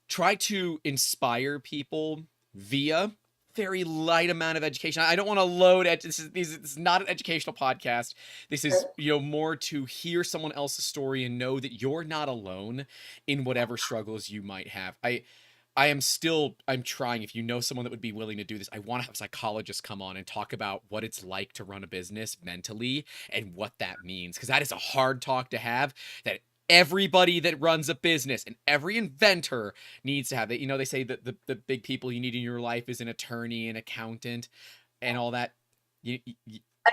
try to inspire people via very light amount of education. I don't want to load it. This is not an educational podcast. This is, more to hear someone else's story and know that you're not alone in whatever struggles you might have. I'm trying. If you know someone that would be willing to do this, I want to have psychologists come on and talk about what it's like to run a business mentally and what that means. Because that is a hard talk to have, that everybody that runs a business and every inventor needs to have. That, they say that the big people you need in your life is an attorney, an accountant, and all that. You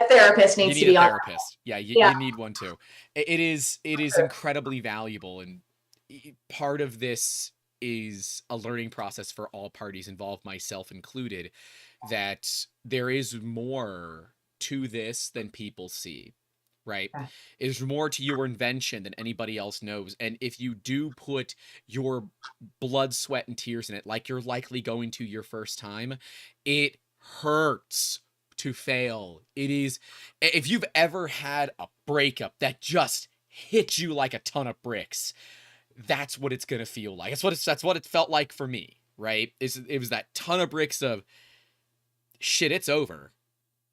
A therapist you needs to need a be on. therapist. Yeah, Yeah. you need one too. It is incredibly valuable, and part of this is a learning process for all parties involved, myself included, that there is more to this than people see, right? Yeah. There's more to your invention than anybody else knows. And if you do put your blood, sweat, and tears in it, like you're likely going to your first time, it hurts to fail. It is, if you've ever had a breakup that just hit you like a ton of bricks, that's what it's gonna feel like. That's what it felt like for me, right? It was that ton of bricks of shit, it's over,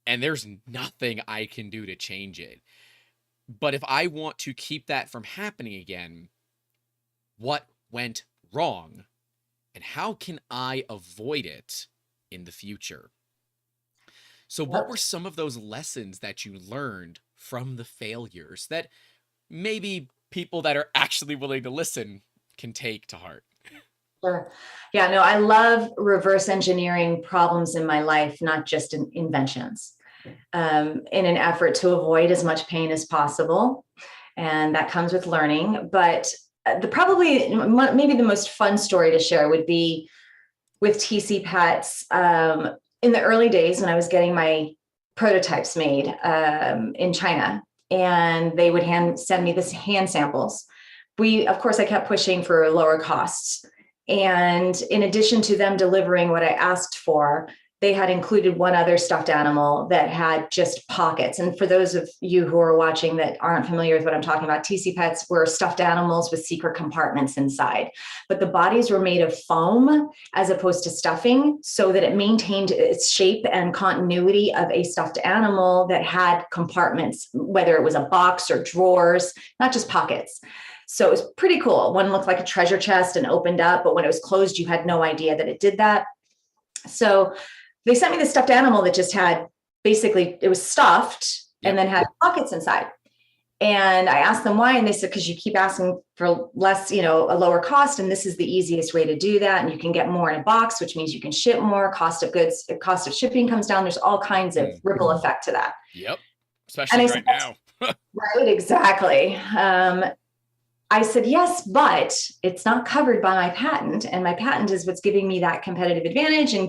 and there's nothing I can do to change it. But if I want to keep that from happening again, what went wrong? And how can I avoid it in the future? So what were some of those lessons that you learned from the failures that maybe people that are actually willing to listen can take to heart? Sure. Yeah, no, I love reverse engineering problems in my life, not just in inventions, in an effort to avoid as much pain as possible. And that comes with learning. But maybe the most fun story to share would be with TC Pets. In the early days when I was getting my prototypes made in China, and they would send me this hand samples. Of course, I kept pushing for lower costs. And in addition to them delivering what I asked for, they had included one other stuffed animal that had just pockets. And for those of you who are watching that aren't familiar with what I'm talking about, TC Pets were stuffed animals with secret compartments inside. But the bodies were made of foam as opposed to stuffing, so that it maintained its shape and continuity of a stuffed animal that had compartments, whether it was a box or drawers, not just pockets. So it was pretty cool. One looked like a treasure chest and opened up, but when it was closed, you had no idea that it did that. So they sent me the stuffed animal that just had, basically, it was stuffed and then had pockets inside. And I asked them why, and they said, because you keep asking for less, a lower cost, and this is the easiest way to do that. And you can get more in a box, which means you can ship more. Cost of shipping comes down. There's all kinds of ripple effect to that. Yep, especially right now. Right, exactly. I said, yes, but it's not covered by my patent. And my patent is what's giving me that competitive advantage and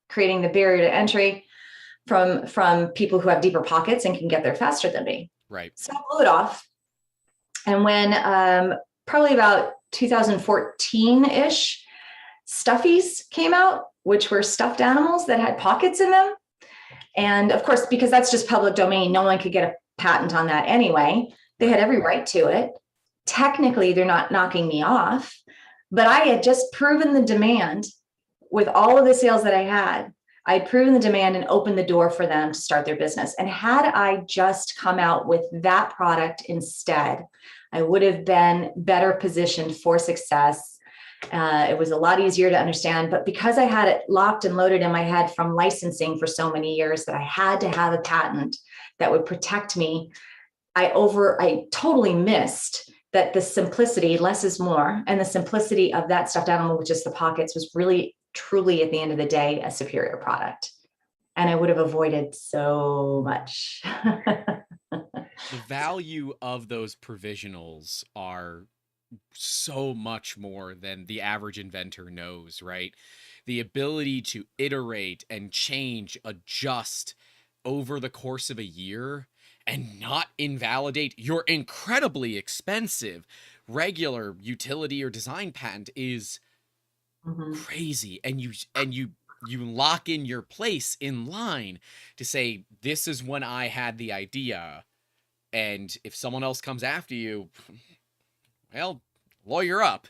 creating the barrier to entry from people who have deeper pockets and can get there faster than me. Right. So I blew it off. And when probably about 2014-ish, Stuffies came out, which were stuffed animals that had pockets in them. And of course, because that's just public domain, no one could get a patent on that anyway. They had every right to it. Technically, they're not knocking me off, but I had just proven the demand with all of the sales that I had. I had proven the demand and opened the door for them to start their business. And had I just come out with that product instead, I would have been better positioned for success. It was a lot easier to understand, but because I had it locked and loaded in my head from licensing for so many years that I had to have a patent that would protect me, I totally missed that the simplicity, less is more, and the simplicity of that stuffed animal with just the pockets was really, truly, at the end of the day, a superior product. And I would have avoided so much. The value of those provisionals are so much more than the average inventor knows, right? The ability to iterate and change, adjust over the course of a year and not invalidate your incredibly expensive regular utility or design patent is crazy. And you lock in your place in line to say, this is when I had the idea. And if someone else comes after you, well, lawyer up,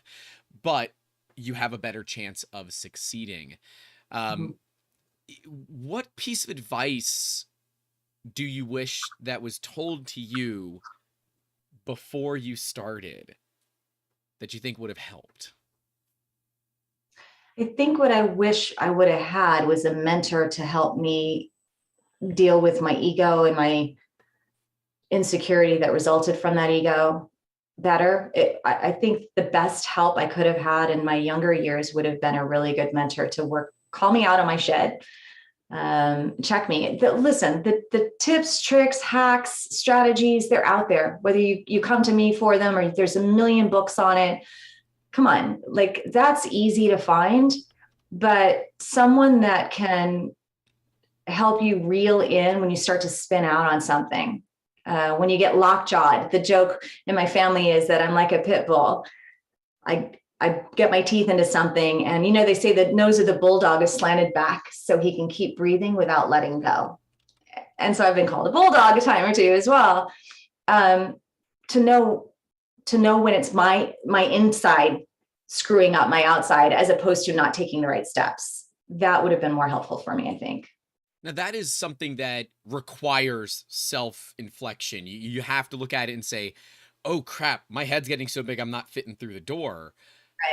but you have a better chance of succeeding. What piece of advice do you wish that was told to you before you started that you think would have helped? I think what I wish I would have had was a mentor to help me deal with my ego and my insecurity that resulted from that ego better. I think the best help I could have had in my younger years would have been a really good mentor to call me out on my shit, check me. Listen, the tips, tricks, hacks, strategies, they're out there. Whether you come to me for them or there's a million books on it, come on, like that's easy to find, but someone that can help you reel in when you start to spin out on something. When you get lockjawed, the joke in my family is that I'm like a pit bull. I get my teeth into something, and they say the nose of the bulldog is slanted back so he can keep breathing without letting go. And so I've been called a bulldog a time or two as well. To know when it's my inside screwing up my outside, as opposed to not taking the right steps. That would have been more helpful for me, I think. Now, that is something that requires self-inflection. You have to look at it and say, oh crap, my head's getting so big I'm not fitting through the door.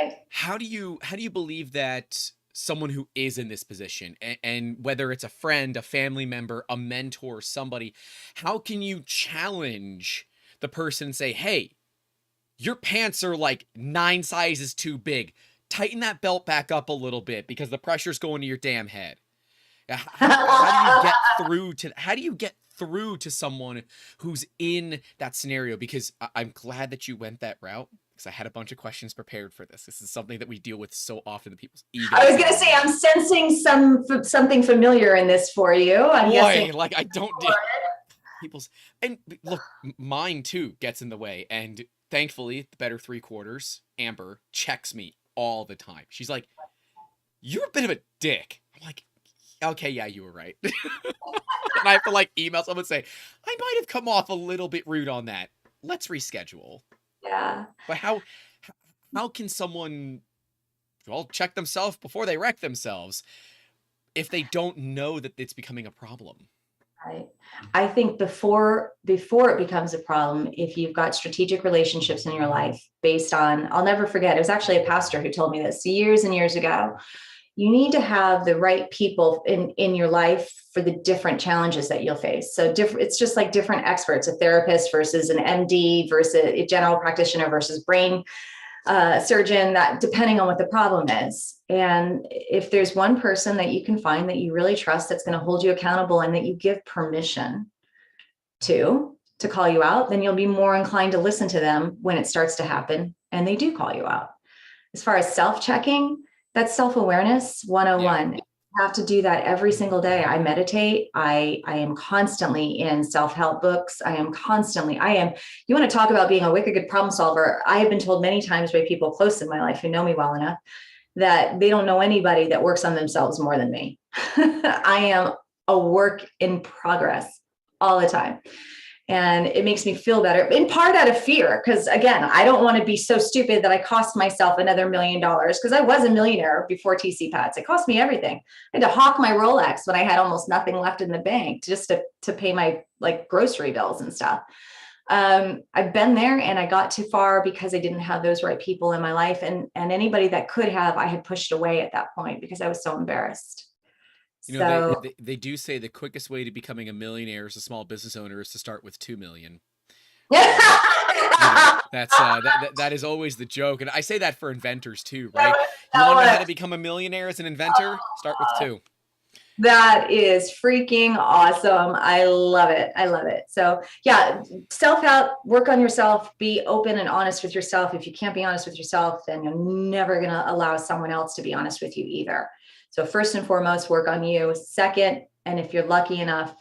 Right. How do you believe that someone who is in this position, and whether it's a friend, a family member, a mentor, somebody, how can you challenge the person and say, hey, your pants are like 9 sizes too big. Tighten that belt back up a little bit because the pressure's going to your damn head. How do you get through to someone who's in that scenario? Because I'm glad that you went that route, because I had a bunch of questions prepared for this. This is something that we deal with so often in people's egos. I was going to say, I'm sensing something familiar in this for you. I'm guessing. Like I don't do people's, and look, mine too gets in the way. And thankfully, the better 3/4, Amber, checks me all the time. She's like, you're a bit of a dick. I'm like, okay, yeah, you were right. And I have to like email someone and say, I might have come off a little bit rude on that. Let's reschedule. Yeah. But how can someone, well, check themselves before they wreck themselves if they don't know that it's becoming a problem? Right. I think before it becomes a problem, if you've got strategic relationships in your life based on, I'll never forget, it was actually a pastor who told me this years and years ago. You need to have the right people in your life for the different challenges that you'll face. So it's just like different experts, a therapist versus an MD versus a general practitioner versus brain surgeon, that depending on what the problem is. And if there's one person that you can find that you really trust, that's going to hold you accountable and that you give permission to call you out, then you'll be more inclined to listen to them when it starts to happen and they do call you out. As far as self-checking, that's self-awareness 101. Yeah. You have to do that every single day. I meditate. I am constantly in self-help books. You want to talk about being a wicked good problem solver. I have been told many times by people close in my life who know me well enough that they don't know anybody that works on themselves more than me. I am a work in progress all the time. And it makes me feel better, in part out of fear, because again, I don't want to be so stupid that I cost myself another $1 million, because I was a millionaire before TC Pats. It cost me everything. I had to hawk my Rolex when I had almost nothing left in the bank just to pay my like grocery bills and stuff. I've been there and I got too far because I didn't have those right people in my life, and anybody that could have, I had pushed away at that point because I was so embarrassed. You know, they do say the quickest way to becoming a millionaire as a small business owner is to start with 2 million. That is always the joke, and I say that for inventors too, right? You want to know how to become a millionaire as an inventor? Start with 2. That is freaking awesome. I love it. I love it. So yeah, self-help, work on yourself, be open and honest with yourself. If you can't be honest with yourself, then you're never going to allow someone else to be honest with you either. So first and foremost, work on you. Second, and if you're lucky enough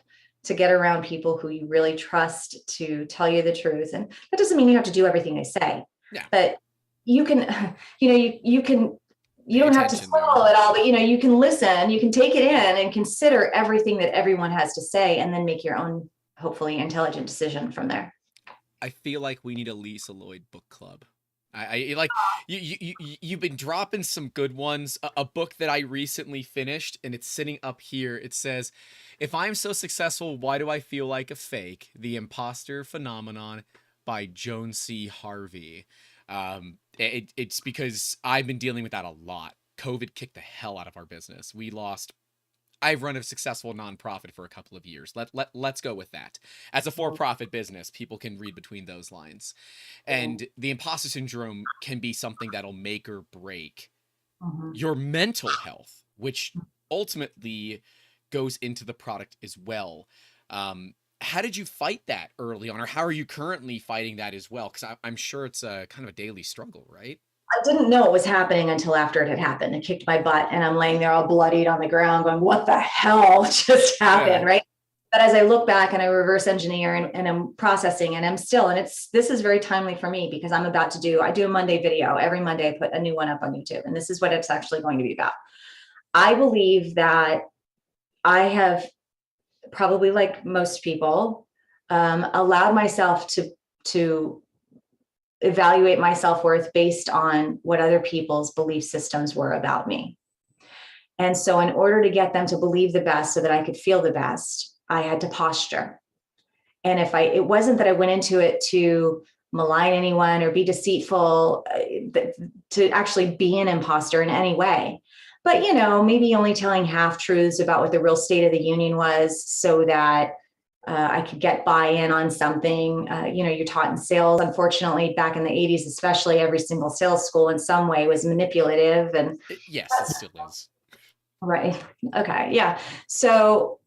to get around people who you really trust to tell you the truth, and that doesn't mean you have to do everything they say, but you can, you don't have to swallow it all, but you can listen, you can take it in and consider everything that everyone has to say, and then make your own, hopefully intelligent decision from there. I feel like we need a Lisa Lloyd book club. I like you've been dropping some good ones. A book that I recently finished, and it's sitting up here. It says, "If I'm so successful, why do I feel like a fake? The Imposter Phenomenon" by Joan C. Harvey. It's because I've been dealing with that a lot COVID kicked the hell out of our business. I've run a successful nonprofit for a couple of years. Let's go with that. As a for-profit business, people can read between those lines. And the imposter syndrome can be something that'll make or break your mental health, which ultimately goes into the product as well. How did you fight that early on, or how are you currently fighting that as well? Because I'm sure it's a kind of a daily struggle, right? I didn't know it was happening until after it had happened. It kicked my butt and I'm laying there all bloodied on the ground going, what the hell just happened, right? But as I look back and I reverse engineer and I'm processing and this is very timely for me because I do a Monday video. Every Monday I put a new one up on YouTube, and this is what it's actually going to be about. I believe that I have, probably like most people, allowed myself to evaluate my self-worth based on what other people's belief systems were about me. And so in order to get them to believe the best so that I could feel the best, I had to posture. And it wasn't that I went into it to malign anyone or be deceitful, to actually be an imposter in any way. But, maybe only telling half truths about what the real state of the union was so that I could get buy-in on something. You're taught in sales. Unfortunately, back in the 80s, especially, every single sales school in some way was manipulative. And yes, it still is. Right. Okay. Yeah. So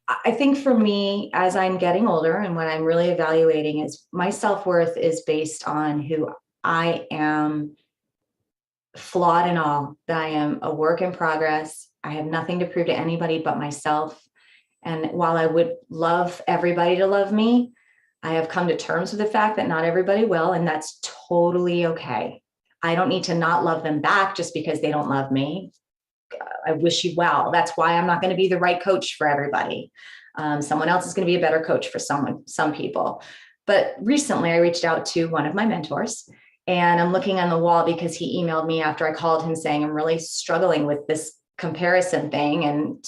I think for me, as I'm getting older and what I'm really evaluating is my self-worth is based on who I am, flawed and all, that I am a work in progress. I have nothing to prove to anybody but myself. And while I would love everybody to love me, I have come to terms with the fact that not everybody will, and that's totally okay. I don't need to not love them back just because they don't love me. I wish you well. That's why I'm not going to be the right coach for everybody. Someone else is going to be a better coach for some people. But recently I reached out to one of my mentors, and I'm looking on the wall because he emailed me after I called him saying, I'm really struggling with this comparison thing. And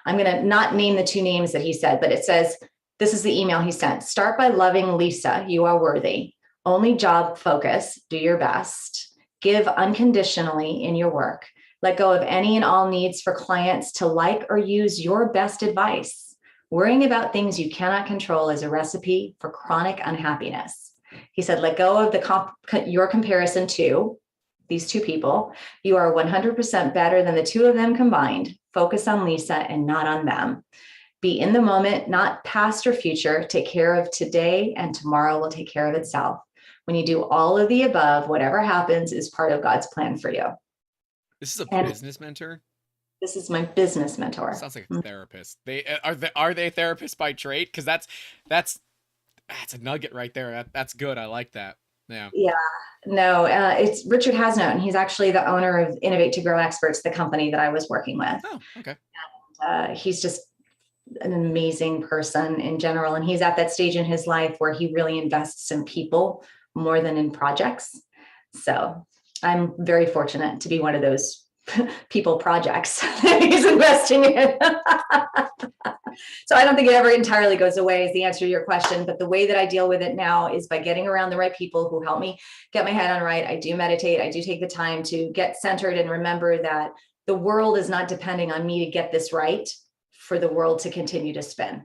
I'm going to not name the two names that he said, but it says, this is the email he sent. Start by loving Lisa. You are worthy. Only job focus. Do your best. Give unconditionally in your work. Let go of any and all needs for clients to like or use your best advice. Worrying about things you cannot control is a recipe for chronic unhappiness. He said, let go of your comparison to these two people. You are 100% better than the two of them combined. Focus on Lisa and not on them. Be in the moment, not past or future. Take care of today, and tomorrow will take care of itself. When you do all of the above, whatever happens is part of God's plan for you. This is a business mentor? This is my business mentor. Sounds like a therapist. Are they therapists by trade? Because that's a nugget right there. That's good. I like that. Yeah. Yeah. No, it's Richard Hasnote, and he's actually the owner of Innovate to Grow Experts, the company that I was working with. Oh, okay. And, he's just an amazing person in general, and he's at that stage in his life where he really invests in people more than in projects. So I'm very fortunate to be one of those people projects that he's investing in. So I don't think it ever entirely goes away is the answer to your question, but the way that I deal with it now is by getting around the right people who help me get my head on right. I do meditate. I do take the time to get centered and remember that the world is not depending on me to get this right for the world to continue to spin.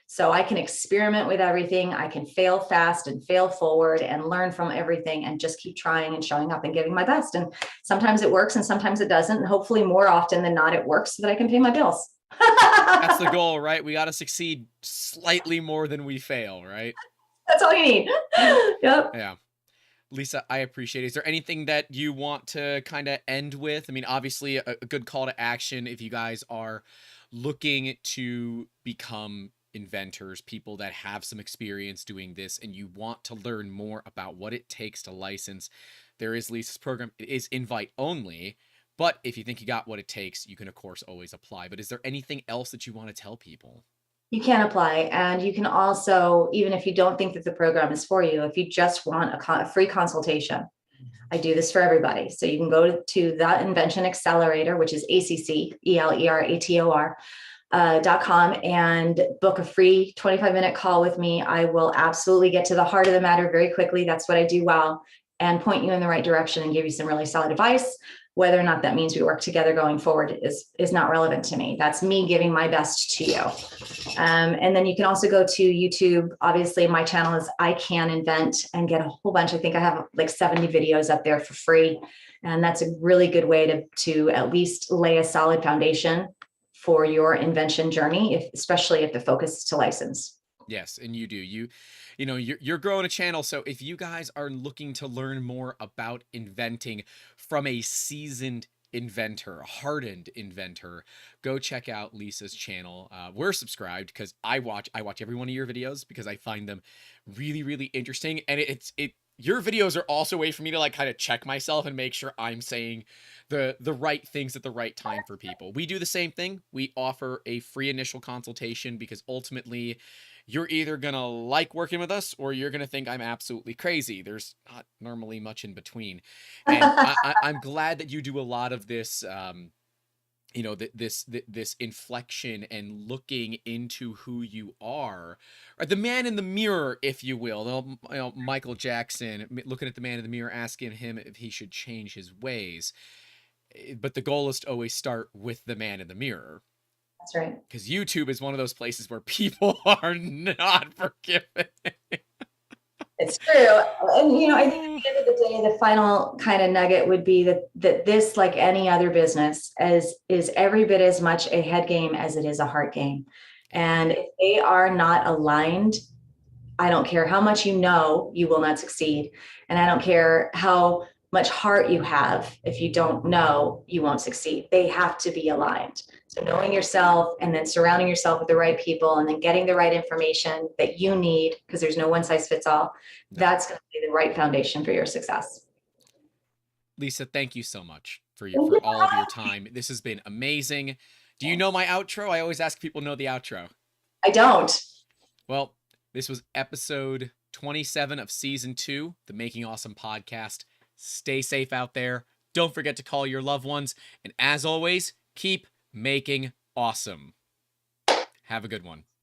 So I can experiment with everything. I can fail fast and fail forward and learn from everything and just keep trying and showing up and giving my best. And sometimes it works and sometimes it doesn't. And hopefully more often than not, it works so that I can pay my bills. That's the goal, right? We got to succeed slightly more than we fail, right? That's all you need. Yep. Yeah. Lisa, I appreciate it. Is there anything that you want to kind of end with? I mean, obviously a good call to action if you guys are looking to become inventors, people that have some experience doing this, and you want to learn more about what it takes to license. There is Lisa's program. It is invite only. But if you think you got what it takes, you can, of course, always apply. But is there anything else that you want to tell people? You can apply. And you can also, even if you don't think that the program is for you, if you just want a free consultation, I do this for everybody. So you can go to the Invention Accelerator, which is ACCELERATOR.com, and book a free 25-minute call with me. I will absolutely get to the heart of the matter very quickly. That's what I do well, and point you in the right direction and give you some really solid advice. Whether or not that means we work together going forward is not relevant to me. That's me giving my best to you. And then you can also go to YouTube. Obviously, my channel is I Can Invent, and get a whole bunch. I think I have like 70 videos up there for free. And that's a really good way to at least lay a solid foundation for your invention journey, especially if the focus is to license. Yes, and you do. You're growing a channel, so if you guys are looking to learn more about inventing from a seasoned inventor, a hardened inventor, go check out Lisa's channel. We're subscribed because I watch every one of your videos because I find them really, really interesting, and your videos are also a way for me to like kind of check myself and make sure I'm saying the right things at the right time for people. We do the same thing. We offer a free initial consultation because ultimately you're either going to like working with us or you're going to think I'm absolutely crazy. There's not normally much in between. And I'm glad that you do a lot of this, this inflection and looking into who you are, or the man in the mirror, if you will. Michael Jackson looking at the man in the mirror, asking him if he should change his ways. But the goal is to always start with the man in the mirror. That's right. Because YouTube is one of those places where people are not forgiving. It's true. And, I think at the end of the day, the final kind of nugget would be that this, like any other business, is every bit as much a head game as it is a heart game. And if they are not aligned, I don't care how much you know, you will not succeed. And I don't care how much heart you have. If you don't know, you won't succeed. They have to be aligned. So knowing yourself and then surrounding yourself with the right people and then getting the right information that you need, because there's no one size fits all, that's going to be the right foundation for your success. Lisa, thank you so much for all of your time. This has been amazing. Do you know my outro? I always ask people to know the outro. I don't. Well, this was episode 27 of season 2, the Making Awesome podcast. Stay safe out there. Don't forget to call your loved ones. And as always, keep making awesome. Have a good one.